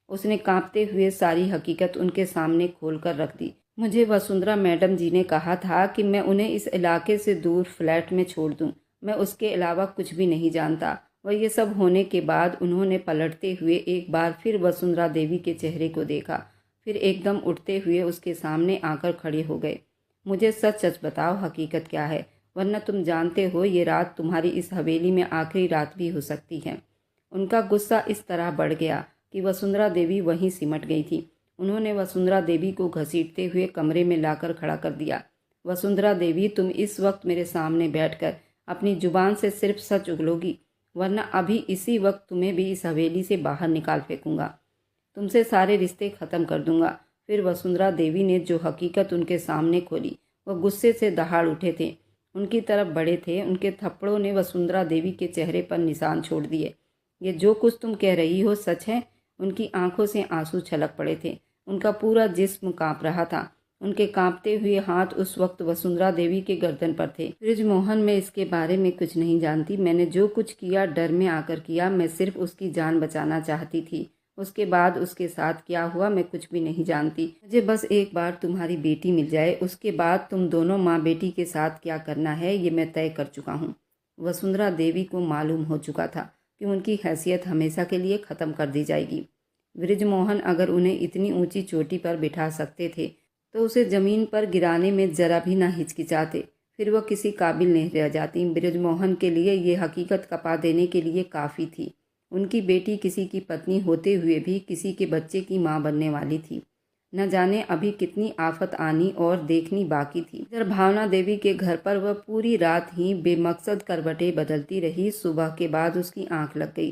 उसने कांपते हुए सारी हकीकत उनके सामने खोलकर रख दी। मुझे वसुंधरा मैडम जी ने कहा था कि मैं उन्हें इस इलाके से दूर फ्लैट में छोड़ दूं। मैं उसके अलावा कुछ भी नहीं जानता। वह ये सब होने के बाद उन्होंने पलटते हुए एक बार फिर वसुंधरा देवी के चेहरे को देखा, फिर एकदम उठते हुए उसके सामने आकर खड़े हो गए। मुझे सच सच बताओ, हकीकत क्या है, वरना तुम जानते हो ये रात तुम्हारी इस हवेली में आखिरी रात भी हो सकती है। उनका गुस्सा इस तरह बढ़ गया कि वसुंधरा देवी वहीं सिमट गई थी। उन्होंने वसुंधरा देवी को घसीटते हुए कमरे में लाकर खड़ा कर दिया। वसुंधरा देवी, तुम इस वक्त मेरे सामने बैठकर अपनी जुबान से सिर्फ सच उगलोगी, वरना अभी इसी वक्त तुम्हें भी इस हवेली से बाहर निकाल फेंकूंगा। तुमसे सारे रिश्ते ख़त्म कर दूंगा। फिर वसुंधरा देवी ने जो हकीकत उनके सामने खोली, वह गुस्से से दहाड़ उठे थे। उनकी तरफ बढ़े थे। उनके थप्पड़ों ने वसुंधरा देवी के चेहरे पर निशान छोड़ दिए। ये जो कुछ तुम कह रही हो सच है? उनकी आंखों से आंसू छलक पड़े थे। उनका पूरा जिस्म कांप रहा था। उनके कांपते हुए हाथ उस वक्त वसुंधरा देवी के गर्दन पर थे। बृजमोहन, मैं इसके बारे में कुछ नहीं जानती। मैंने जो कुछ किया डर में आकर किया। मैं सिर्फ उसकी जान बचाना चाहती थी। उसके बाद उसके साथ क्या हुआ मैं कुछ भी नहीं जानती। मुझे बस एक बार तुम्हारी बेटी मिल जाए, उसके बाद तुम दोनों माँ बेटी के साथ क्या करना है ये मैं तय कर चुका हूँ। वसुंधरा देवी को मालूम हो चुका था कि उनकी हैसियत हमेशा के लिए ख़त्म कर दी जाएगी। बृजमोहन अगर उन्हें इतनी ऊंची चोटी पर बिठा सकते थे तो उसे ज़मीन पर गिराने में ज़रा भी ना हिचकिचाते। फिर वह किसी काबिल नहीं रह जाती। बृजमोहन के लिए ये हकीकत कपा देने के लिए काफ़ी थी। उनकी बेटी किसी की पत्नी होते हुए भी किसी के बच्चे की माँ बनने वाली थी। न जाने अभी कितनी आफत आनी और देखनी बाकी थी। इधर भावना देवी के घर पर वह पूरी रात ही बेमकसद करवटें बदलती रही। सुबह के बाद उसकी आंख लग गई।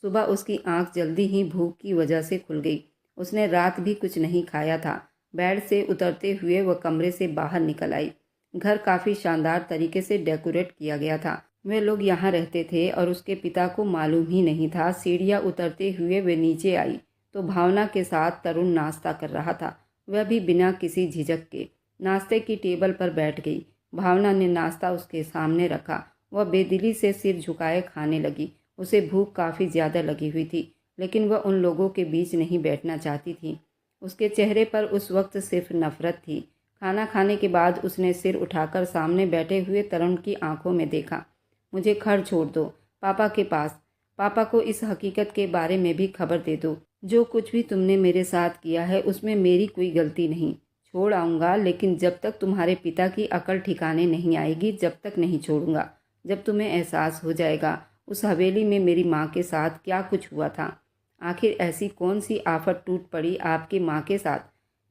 सुबह उसकी आंख जल्दी ही भूख की वजह से खुल गई। उसने रात भी कुछ नहीं खाया था। बेड से उतरते हुए वह कमरे से बाहर निकल आई। घर काफ़ी शानदार तरीके से डेकोरेट किया गया था। वे लोग यहाँ रहते थे और उसके पिता को मालूम ही नहीं था। सीढ़ियाँ उतरते हुए वे नीचे आई तो भावना के साथ तरुण नाश्ता कर रहा था। वह भी बिना किसी झिझक के नाश्ते की टेबल पर बैठ गई। भावना ने नाश्ता उसके सामने रखा। वह बेदिली से सिर झुकाए खाने लगी। उसे भूख काफ़ी ज़्यादा लगी हुई थी, लेकिन वह उन लोगों के बीच नहीं बैठना चाहती थी। उसके चेहरे पर उस वक्त सिर्फ नफरत थी। खाना खाने के बाद उसने सिर उठाकर सामने बैठे हुए तरुण की आंखों में देखा। मुझे घर छोड़ दो, पापा के पास। पापा को इस हकीकत के बारे में भी खबर दे दो। जो कुछ भी तुमने मेरे साथ किया है उसमें मेरी कोई गलती नहीं। छोड़ आऊँगा, लेकिन जब तक तुम्हारे पिता की अकल ठिकाने नहीं आएगी जब तक नहीं छोड़ूंगा। जब तुम्हें एहसास हो जाएगा उस हवेली में मेरी माँ के साथ क्या कुछ हुआ था। आखिर ऐसी कौन सी आफत टूट पड़ी आपकी माँ के साथ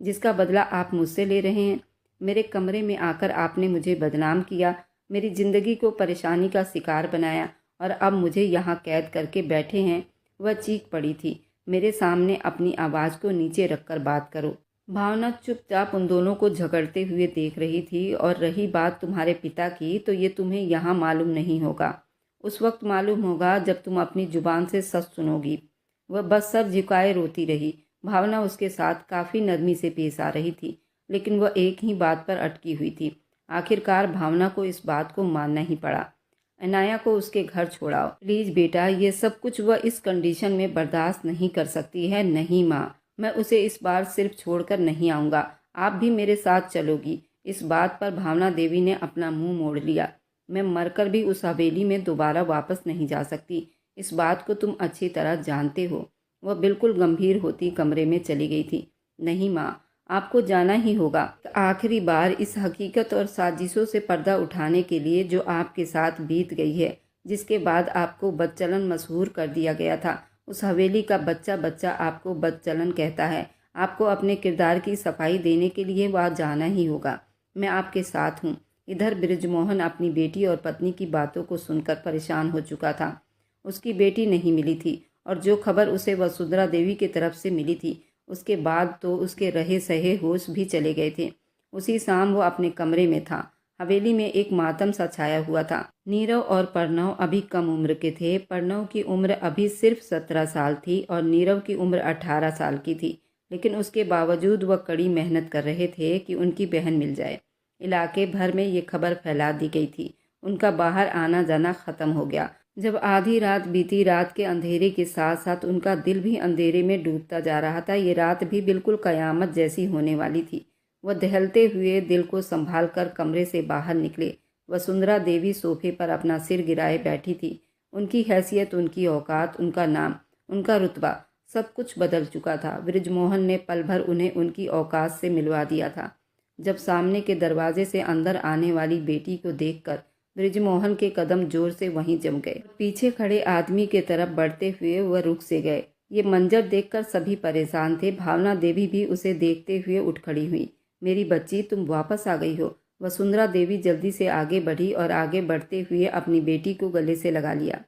जिसका बदला आप मुझसे ले रहे हैं। मेरे कमरे में आकर आपने मुझे बदनाम किया, मेरी ज़िंदगी को परेशानी का शिकार बनाया और अब मुझे यहाँ कैद करके बैठे हैं। वह चीख पड़ी थी, मेरे सामने अपनी आवाज़ को नीचे रखकर बात करो। भावना चुपचाप उन दोनों को झगड़ते हुए देख रही थी। और रही बात तुम्हारे पिता की, तो ये तुम्हें यहाँ मालूम नहीं होगा। उस वक्त मालूम होगा जब तुम अपनी जुबान से सच सुनोगी। वह बस सर झुकाए रोती रही। भावना उसके साथ काफ़ी नरमी से पेश आ रही थी, लेकिन वह एक ही बात पर अटकी हुई थी। आखिरकार भावना को इस बात को मानना ही पड़ा। अनाया को उसके घर छोड़ाओ प्लीज़ बेटा, ये सब कुछ वह इस कंडीशन में बर्दाश्त नहीं कर सकती है। नहीं माँ, मैं उसे इस बार सिर्फ छोड़कर नहीं आऊँगा, आप भी मेरे साथ चलोगी। इस बात पर भावना देवी ने अपना मुंह मोड़ लिया। मैं मरकर भी उस हवेली में दोबारा वापस नहीं जा सकती, इस बात को तुम अच्छी तरह जानते हो। वह बिल्कुल गंभीर होती कमरे में चली गई थी। नहीं माँ, आपको जाना ही होगा। आखिरी बार इस हकीकत और साजिशों से पर्दा उठाने के लिए जो आपके साथ बीत गई है, जिसके बाद आपको बदचलन मशहूर कर दिया गया था। उस हवेली का बच्चा बच्चा आपको बदचलन कहता है। आपको अपने किरदार की सफाई देने के लिए वहाँ जाना ही होगा। मैं आपके साथ हूँ। इधर बृजमोहन अपनी बेटी और पत्नी की बातों को सुनकर परेशान हो चुका था। उसकी बेटी नहीं मिली थी और जो खबर उसे वसुंधरा देवी की तरफ से मिली थी उसके बाद तो उसके रहे सहे होश भी चले गए थे। उसी शाम वो अपने कमरे में था। हवेली में एक मातम सा छाया हुआ था। नीरव और प्रणव अभी कम उम्र के थे। प्रणव की उम्र अभी सिर्फ 17 साल थी और नीरव की उम्र 18 साल की थी, लेकिन उसके बावजूद वह कड़ी मेहनत कर रहे थे कि उनकी बहन मिल जाए। इलाके भर में ये खबर फैला दी गई थी। उनका बाहर आना जाना खत्म हो गया। जब आधी रात बीती, रात के अंधेरे के साथ साथ उनका दिल भी अंधेरे में डूबता जा रहा था। ये रात भी बिल्कुल कयामत जैसी होने वाली थी। वह दहलते हुए दिल को संभाल कर कमरे से बाहर निकले। वसुंधरा देवी सोफे पर अपना सिर गिराए बैठी थी। उनकी हैसियत, उनकी औकात, उनका नाम, उनका रुतबा, सब कुछ बदल चुका था। बृजमोहन ने पल भर उन्हें उनकी औकात से मिलवा दिया था। जब सामने के दरवाजे से अंदर आने वाली बेटी को देखकर बृजमोहन के कदम जोर से वहीं जम गए। पीछे खड़े आदमी के तरफ बढ़ते हुए वह रुक से गए। ये मंजर देखकर सभी परेशान थे। भावना देवी भी उसे देखते हुए उठ खड़ी हुई। मेरी बच्ची, तुम वापस आ गई हो। वसुंधरा देवी जल्दी से आगे बढ़ी और आगे बढ़ते हुए अपनी बेटी को गले से लगा लिया।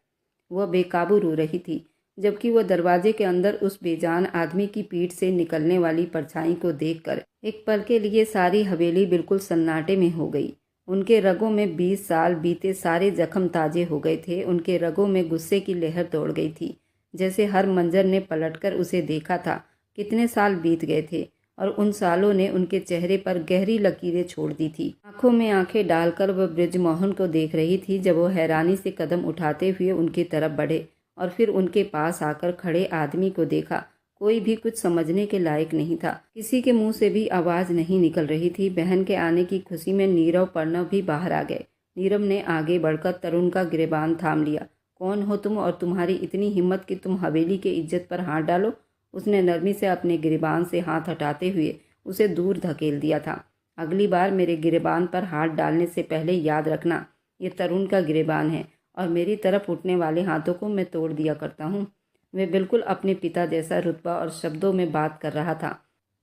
वह बेकाबू रो रही थी, जबकि वह दरवाजे के अंदर उस बेजान आदमी की पीठ से निकलने वाली परछाई को देखकर एक पल के लिए सारी हवेली बिल्कुल सन्नाटे में हो गई। उनके रगों में 20 साल बीते सारे जख्म ताजे हो गए थे। उनके रगों में गुस्से की लहर दौड़ गई थी, जैसे हर मंजर ने पलटकर उसे देखा था। कितने साल बीत गए थे और उन सालों ने उनके चेहरे पर गहरी लकीरें छोड़ दी थी। आंखों में आंखें डालकर वह बृजमोहन को देख रही थी जब वो हैरानी से कदम उठाते हुए उनकी तरफ बढ़े और फिर उनके पास आकर खड़े आदमी को देखा। कोई भी कुछ समझने के लायक नहीं था। किसी के मुंह से भी आवाज नहीं निकल रही थी। बहन के आने की खुशी में नीरव, प्रणव भी बाहर आ गए। नीरव ने आगे बढ़कर तरुण का गिरेबान थाम लिया। कौन हो तुम और तुम्हारी इतनी हिम्मत कि तुम हवेली के इज्जत पर हाथ डालो? उसने नरमी से अपने गिरेबान से हाथ हटाते हुए उसे दूर धकेल दिया था। अगली बार मेरे गिरेबान पर हाथ डालने से पहले याद रखना, ये तरुण का गिरेबान है और मेरी तरफ उठने वाले हाथों को मैं तोड़ दिया करता हूँ। वे बिल्कुल अपने पिता जैसा रुतबा और शब्दों में बात कर रहा था।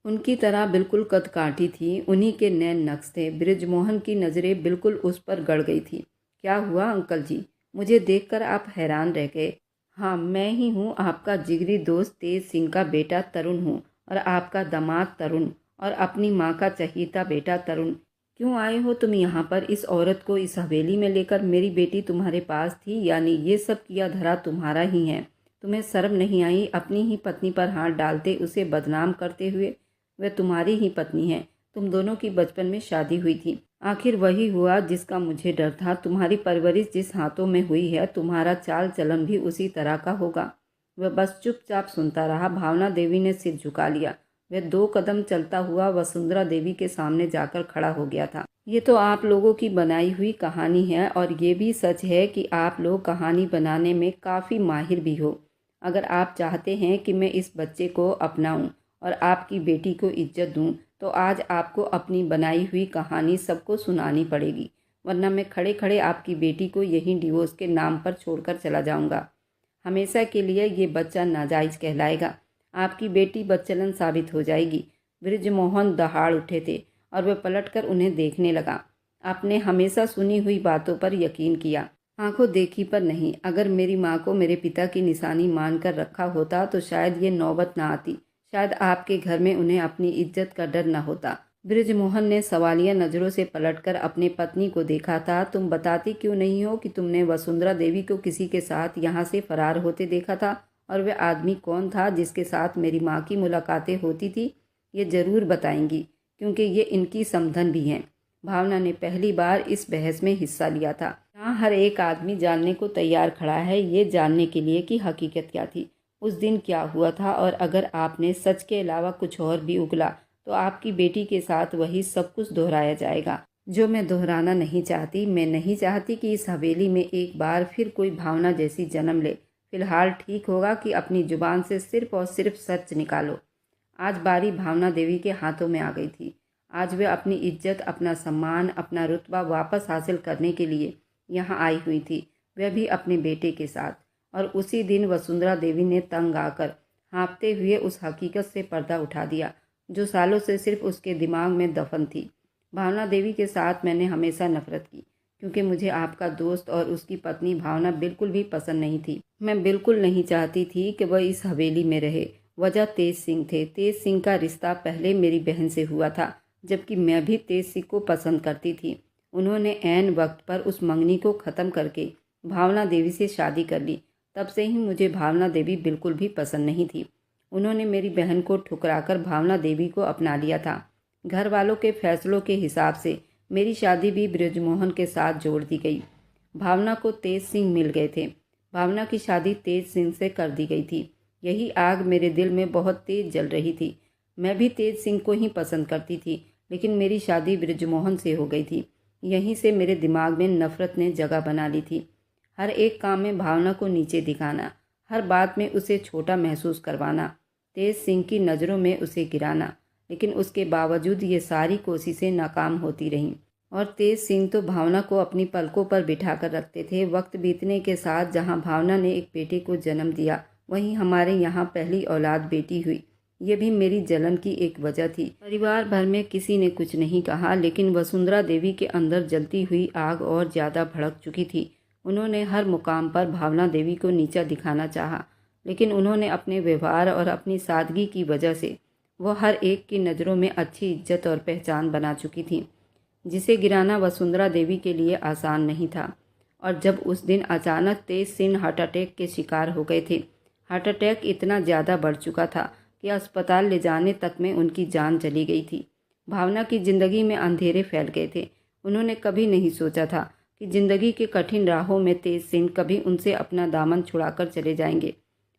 उनकी तरह बिल्कुल कद काठी थी। उन्हीं के नैन नक्श थे। बृजमोहन की नज़रें बिल्कुल उस पर गड़ गई थी। क्या हुआ अंकल जी? मुझे देखकर आप हैरान रह गए। हाँ, मैं ही हूँ, आपका जिगरी दोस्त तेज सिंह का बेटा तरुण हूँ और आपका दामाद तरुण और अपनी माँ का चहीता बेटा तरुण। क्यों आए हो तुम यहाँ पर इस औरत को इस हवेली में लेकर? मेरी बेटी तुम्हारे पास थी, यानी ये सब किया धरा तुम्हारा ही है। तुम्हें शर्म नहीं आई अपनी ही पत्नी पर हाथ डालते, उसे बदनाम करते हुए? वह तुम्हारी ही पत्नी है। तुम दोनों की बचपन में शादी हुई थी। आखिर वही हुआ जिसका मुझे डर था। तुम्हारी परवरिश जिस हाथों में हुई है, तुम्हारा चाल चलन भी उसी तरह का होगा। वह बस चुपचाप सुनता रहा। भावना देवी ने सिर झुका लिया। वह 2 कदम चलता हुआ वसुंधरा देवी के सामने जाकर खड़ा हो गया था। ये तो आप लोगों की बनाई हुई कहानी है और ये भी सच है कि आप लोग कहानी बनाने में काफ़ी माहिर भी हो। अगर आप चाहते हैं कि मैं इस बच्चे को अपनाऊं और आपकी बेटी को इज्जत दूं, तो आज आपको अपनी बनाई हुई कहानी सबको सुनानी पड़ेगी, वरना मैं खड़े खड़े आपकी बेटी को यहीं डिवोर्स के नाम पर छोड़कर चला जाऊंगा। हमेशा के लिए ये बच्चा नाजायज कहलाएगा। आपकी बेटी बदचलन साबित हो जाएगी। बृजमोहन दहाड़ उठे थे और वह पलटकर उन्हें देखने लगा। आपने हमेशा सुनी हुई बातों पर यकीन किया, आंखों देखी पर नहीं। अगर मेरी माँ को मेरे पिता की निशानी मानकर रखा होता तो शायद ये नौबत ना आती। शायद आपके घर में उन्हें अपनी इज्जत का डर न होता। बृजमोहन ने सवालिया नजरों से पलटकर अपने पत्नी को देखा था। तुम बताती क्यों नहीं हो कि तुमने वसुंधरा देवी को किसी के साथ यहाँ से फरार होते देखा था? और वह आदमी कौन था जिसके साथ मेरी माँ की मुलाकातें होती थी? ये जरूर बताएंगी, क्योंकि ये इनकी समधन भी हैं। भावना ने पहली बार इस बहस में हिस्सा लिया था। यहाँ हर एक आदमी जानने को तैयार खड़ा है, ये जानने के लिए कि हकीकत क्या थी, उस दिन क्या हुआ था। और अगर आपने सच के अलावा कुछ और भी उगला तो आपकी बेटी के साथ वही सब कुछ दोहराया जाएगा, जो मैं दोहराना नहीं चाहती। मैं नहीं चाहती कि इस हवेली में एक बार फिर कोई भावना जैसी जन्म ले। फिलहाल ठीक होगा कि अपनी जुबान से सिर्फ और सिर्फ सच निकालो। आज बारी भावना देवी के हाथों में आ गई थी। आज वे अपनी इज्जत, अपना सम्मान, अपना रुतबा वापस हासिल करने के लिए यहाँ आई हुई थी, वह भी अपने बेटे के साथ। और उसी दिन वसुंधरा देवी ने तंग आकर हाँफते हुए उस हकीकत से पर्दा उठा दिया जो सालों से सिर्फ उसके दिमाग में दफन थी। भावना देवी के साथ मैंने हमेशा नफरत की, क्योंकि मुझे आपका दोस्त और उसकी पत्नी भावना बिल्कुल भी पसंद नहीं थी। मैं बिल्कुल नहीं चाहती थी कि वह इस हवेली में रहे। वजह तेज सिंह थे। तेज सिंह का रिश्ता पहले मेरी बहन से हुआ था, जबकि मैं भी तेज सिंह को पसंद करती थी। उन्होंने ऐन वक्त पर उस मंगनी को ख़त्म करके भावना देवी से शादी कर ली। तब से ही मुझे भावना देवी बिल्कुल भी पसंद नहीं थी। उन्होंने मेरी बहन को ठुकराकर भावना देवी को अपना लिया था। घर वालों के फैसलों के हिसाब से मेरी शादी भी बृजमोहन के साथ जोड़ दी गई। भावना को तेज सिंह मिल गए थे। भावना की शादी तेज सिंह से कर दी गई थी। यही आग मेरे दिल में बहुत तेज जल रही थी। मैं भी तेज सिंह को ही पसंद करती थी, लेकिन मेरी शादी बृजमोहन से हो गई थी। यहीं से मेरे दिमाग में नफरत ने जगह बना ली थी। हर एक काम में भावना को नीचे दिखाना, हर बात में उसे छोटा महसूस करवाना, तेज सिंह की नज़रों में उसे गिराना। लेकिन उसके बावजूद ये सारी कोशिशें नाकाम होती रहीं। और तेज सिंह तो भावना को अपनी पलकों पर बिठा कर रखते थे। वक्त बीतने के साथ जहाँ भावना ने एक बेटे को जन्म दिया, वहीं हमारे यहाँ पहली औलाद बेटी हुई। ये भी मेरी जलन की एक वजह थी। परिवार भर में किसी ने कुछ नहीं कहा, लेकिन वसुंधरा देवी के अंदर जलती हुई आग और ज़्यादा भड़क चुकी थी। उन्होंने हर मुकाम पर भावना देवी को नीचा दिखाना चाहा, लेकिन उन्होंने अपने व्यवहार और अपनी सादगी की वजह से वह हर एक की नज़रों में अच्छी इज्जत और पहचान बना चुकी थी, जिसे गिराना वसुंधरा देवी के लिए आसान नहीं था। और जब उस दिन अचानक तेज सिंह हार्ट अटैक के शिकार हो गए थे। हार्ट अटैक इतना ज़्यादा बढ़ चुका था कि अस्पताल ले जाने तक में उनकी जान चली गई थी। भावना की ज़िंदगी में अंधेरे फैल गए थे। उन्होंने कभी नहीं सोचा था कि ज़िंदगी के कठिन राहों में तेज सिंह कभी उनसे अपना दामन छुड़ाकर चले जाएंगे,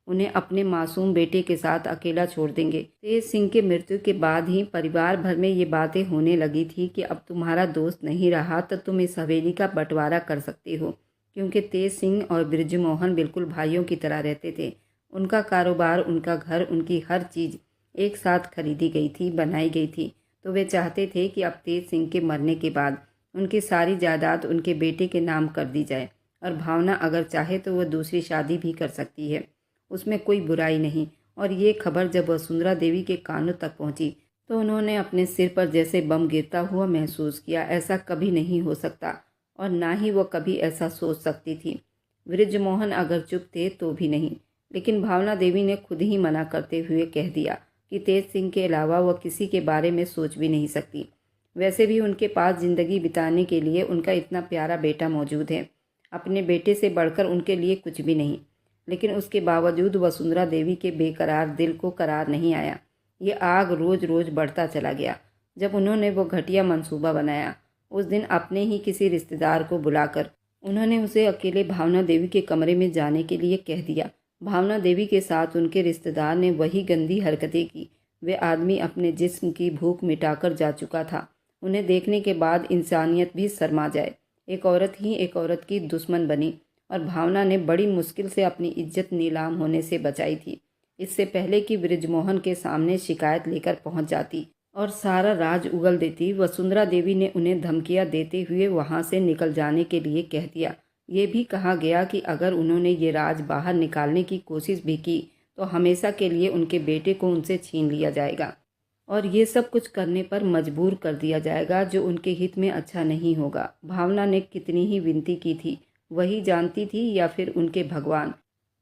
उन्हें अपने मासूम बेटे के साथ अकेला छोड़ देंगे। तेज सिंह के मृत्यु के बाद ही परिवार भर में ये बातें होने लगी थी कि अब तुम्हारा दोस्त नहीं रहा तो तुम इस हवेली का बंटवारा कर सकते हो, क्योंकि तेज सिंह और बृजमोहन बिल्कुल भाइयों की तरह रहते थे। उनका कारोबार, उनका घर, उनकी हर चीज़ एक साथ खरीदी गई थी, बनाई गई थी। तो वे चाहते थे कि अब तेज सिंह के मरने के बाद उनकी सारी जायदाद उनके बेटे के नाम कर दी जाए, और भावना अगर चाहे तो वह दूसरी शादी भी कर सकती है, उसमें कोई बुराई नहीं। और ये खबर जब वसुंधरा देवी के कानों तक पहुंची तो उन्होंने अपने सिर पर जैसे बम गिरता हुआ महसूस किया। ऐसा कभी नहीं हो सकता, और ना ही वह कभी ऐसा सोच सकती थी। बृजमोहन अगर चुप थे तो भी नहीं, लेकिन भावना देवी ने खुद ही मना करते हुए कह दिया कि तेज सिंह के अलावा वह किसी के बारे में सोच भी नहीं सकती। वैसे भी उनके पास ज़िंदगी बिताने के लिए उनका इतना प्यारा बेटा मौजूद है। अपने बेटे से बढ़कर उनके लिए कुछ भी नहीं। लेकिन उसके बावजूद वसुंधरा देवी के बेकरार दिल को करार नहीं आया। ये आग रोज़ रोज़ बढ़ता चला गया। जब उन्होंने वो घटिया मंसूबा बनाया, उस दिन अपने ही किसी रिश्तेदार को बुलाकर उन्होंने उसे अकेले भावना देवी के कमरे में जाने के लिए कह दिया। भावना देवी के साथ उनके रिश्तेदार ने वही गंदी हरकतें की। वे आदमी अपने जिस्म की भूख मिटाकर जा चुका था। उन्हें देखने के बाद इंसानियत भी शर्मा जाए। एक औरत ही एक औरत की दुश्मन बनी, और भावना ने बड़ी मुश्किल से अपनी इज्जत नीलाम होने से बचाई थी। इससे पहले कि बृजमोहन के सामने शिकायत लेकर पहुंच जाती और सारा राज उगल देती, वसुंधरा देवी ने उन्हें धमकियां देते हुए वहां से निकल जाने के लिए कह दिया। ये भी कहा गया कि अगर उन्होंने ये राज बाहर निकालने की कोशिश भी की तो हमेशा के लिए उनके बेटे को उनसे छीन लिया जाएगा, और ये सब कुछ करने पर मजबूर कर दिया जाएगा जो उनके हित में अच्छा नहीं होगा। भावना ने कितनी ही विनती की थी, वही जानती थी, या फिर उनके भगवान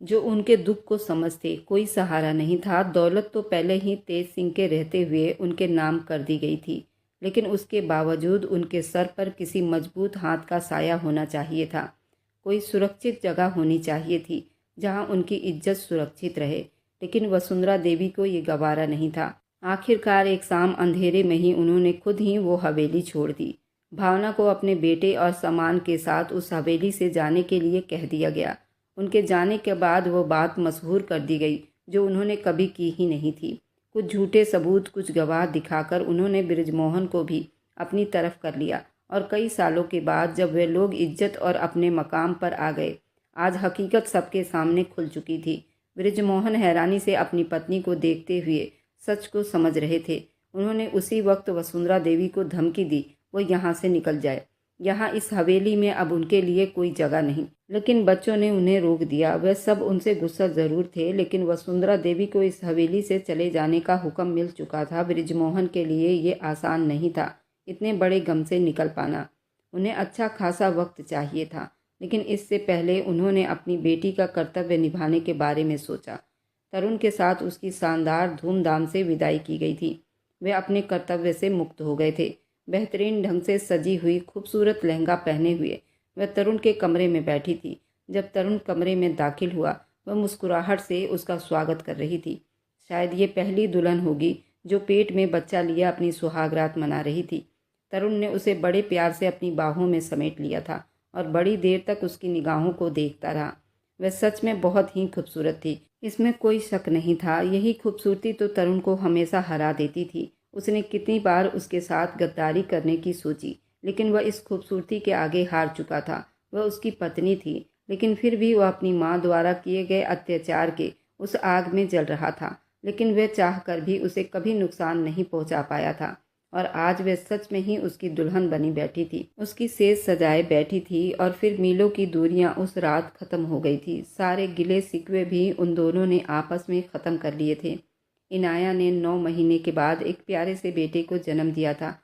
जो उनके दुख को समझते। कोई सहारा नहीं था। दौलत तो पहले ही तेज सिंह के रहते हुए उनके नाम कर दी गई थी, लेकिन उसके बावजूद उनके सर पर किसी मजबूत हाथ का साया होना चाहिए था। कोई सुरक्षित जगह होनी चाहिए थी जहां उनकी इज्जत सुरक्षित रहे। लेकिन वसुंधरा देवी को ये गवारा नहीं था। आखिरकार एक शाम अंधेरे में ही उन्होंने खुद ही वो हवेली छोड़ दी। भावना को अपने बेटे और सामान के साथ उस हवेली से जाने के लिए कह दिया गया। उनके जाने के बाद वो बात मशहूर कर दी गई जो उन्होंने कभी की ही नहीं थी। कुछ झूठे सबूत, कुछ गवाह दिखाकर उन्होंने बृजमोहन को भी अपनी तरफ कर लिया, और कई सालों के बाद जब वे लोग इज्जत और अपने मकाम पर आ गए, आज हकीकत सबके सामने खुल चुकी थी। बृजमोहन हैरानी से अपनी पत्नी को देखते हुए सच को समझ रहे थे। उन्होंने उसी वक्त वसुंधरा देवी को धमकी दी वो यहाँ से निकल जाए। यहाँ इस हवेली में अब उनके लिए कोई जगह नहीं। लेकिन बच्चों ने उन्हें रोक दिया। वह सब उनसे गुस्सा जरूर थे, लेकिन वसुंधरा देवी को इस हवेली से चले जाने का हुक्म मिल चुका था। बृजमोहन के लिए ये आसान नहीं था इतने बड़े गम से निकल पाना। उन्हें अच्छा खासा वक्त चाहिए था, लेकिन इससे पहले उन्होंने अपनी बेटी का कर्तव्य निभाने के बारे में सोचा। तरुण के साथ उसकी शानदार धूमधाम से विदाई की गई थी। वे अपने कर्तव्य से मुक्त हो गए थे। बेहतरीन ढंग से सजी हुई खूबसूरत लहंगा पहने हुए वह तरुण के कमरे में बैठी थी। जब तरुण कमरे में दाखिल हुआ, वह मुस्कुराहट से उसका स्वागत कर रही थी। शायद ये पहली दुल्हन होगी जो पेट में बच्चा लिए अपनी सुहागरात मना रही थी। तरुण ने उसे बड़े प्यार से अपनी बाहों में समेट लिया था और बड़ी देर तक उसकी निगाहों को देखता रहा। वह सच में बहुत ही खूबसूरत थी, इसमें कोई शक नहीं था। यही खूबसूरती तो तरुण को हमेशा हरा देती थी। उसने कितनी बार उसके साथ गद्दारी करने की सोची, लेकिन वह इस खूबसूरती के आगे हार चुका था। वह उसकी पत्नी थी, लेकिन फिर भी वह अपनी माँ द्वारा किए गए अत्याचार के उस आग में जल रहा था। लेकिन वह चाहकर भी उसे कभी नुकसान नहीं पहुंचा पाया था और आज वह सच में ही उसकी दुल्हन बनी बैठी थी। उसकी सेज सजाए बैठी थी और फिर मीलों की दूरियां उस रात खत्म हो गई थी। सारे गिले शिकवे भी उन दोनों ने आपस में ख़त्म कर लिए थे। इनाया ने 9 महीने के बाद एक प्यारे से बेटे को जन्म दिया था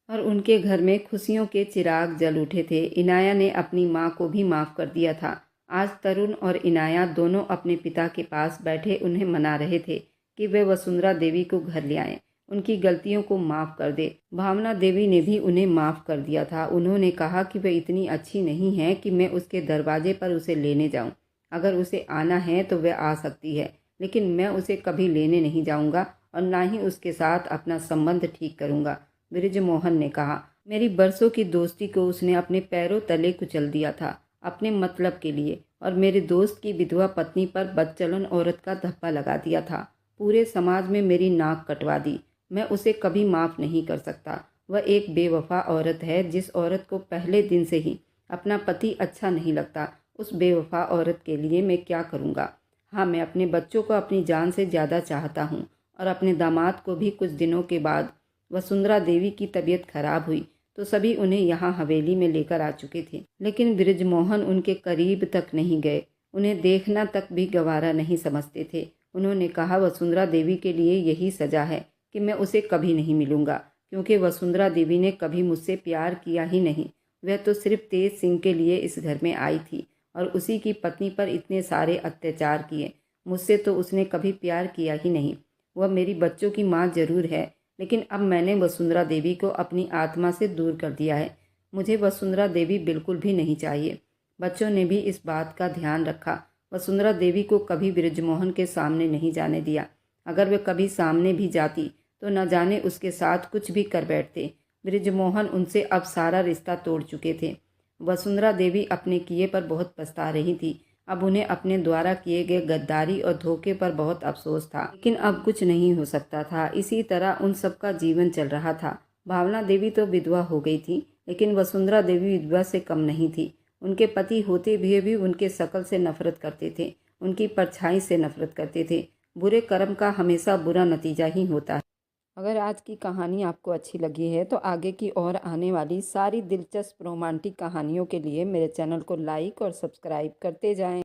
और उनके घर में खुशियों के चिराग जल उठे थे। इनाया ने अपनी माँ को भी माफ़ कर दिया था। आज तरुण और इनाया दोनों अपने पिता के पास बैठे उन्हें मना रहे थे कि वे वसुंधरा देवी को घर ले आएं, उनकी गलतियों को माफ़ कर दे। भावना देवी ने भी उन्हें माफ़ कर दिया था। उन्होंने कहा कि वह इतनी अच्छी नहीं है कि मैं उसके दरवाजे पर उसे लेने जाऊं। अगर उसे आना है तो वह आ सकती है, लेकिन मैं उसे कभी लेने नहीं जाऊंगा और ना ही उसके साथ अपना संबंध ठीक करूंगा, बृजमोहन ने कहा। मेरी बरसों की दोस्ती को उसने अपने पैरों तले कुचल दिया था, अपने मतलब के लिए, और मेरे दोस्त की विधवा पत्नी पर बदचलन औरत का धब्बा लगा दिया था। पूरे समाज में मेरी नाक कटवा दी। मैं उसे कभी माफ़ नहीं कर सकता। वह एक बेवफा औरत है। जिस औरत को पहले दिन से ही अपना पति अच्छा नहीं लगता, उस बेवफा औरत के लिए मैं क्या करूँगा। हाँ, मैं अपने बच्चों को अपनी जान से ज़्यादा चाहता हूँ और अपने दामाद को भी। कुछ दिनों के बाद वसुंधरा देवी की तबीयत खराब हुई तो सभी उन्हें यहाँ हवेली में लेकर आ चुके थे, लेकिन बृजमोहन उनके करीब तक नहीं गए। उन्हें देखना तक भी गवारा नहीं समझते थे। उन्होंने कहा, वसुंधरा देवी के लिए यही सज़ा है कि मैं उसे कभी नहीं मिलूंगा, क्योंकि वसुंधरा देवी ने कभी मुझसे प्यार किया ही नहीं। वह तो सिर्फ तेज सिंह के लिए इस घर में आई थी और उसी की पत्नी पर इतने सारे अत्याचार किए। मुझसे तो उसने कभी प्यार किया ही नहीं। वह मेरी बच्चों की माँ जरूर है, लेकिन अब मैंने वसुंधरा देवी को अपनी आत्मा से दूर कर दिया है। मुझे वसुंधरा देवी बिल्कुल भी नहीं चाहिए। बच्चों ने भी इस बात का ध्यान रखा। वसुंधरा देवी को कभी बृजमोहन के सामने नहीं जाने दिया। अगर वह कभी सामने भी जाती तो न जाने उसके साथ कुछ भी कर बैठते। बृजमोहन उनसे अब सारा रिश्ता तोड़ चुके थे। वसुंधरा देवी अपने किए पर बहुत पछता रही थी। अब उन्हें अपने द्वारा किए गए गद्दारी और धोखे पर बहुत अफसोस था, लेकिन अब कुछ नहीं हो सकता था। इसी तरह उन सबका जीवन चल रहा था। भावना देवी तो विधवा हो गई थी, लेकिन वसुंधरा देवी विधवा से कम नहीं थी। उनके पति होते हुए भी उनके शकल से नफरत करते थे, उनकी परछाई से नफरत करते थे। बुरे कर्म का हमेशा बुरा नतीजा ही होता है। अगर आज की कहानी आपको अच्छी लगी है तो आगे की और आने वाली सारी दिलचस्प रोमांटिक कहानियों के लिए मेरे चैनल को लाइक और सब्सक्राइब करते जाएं।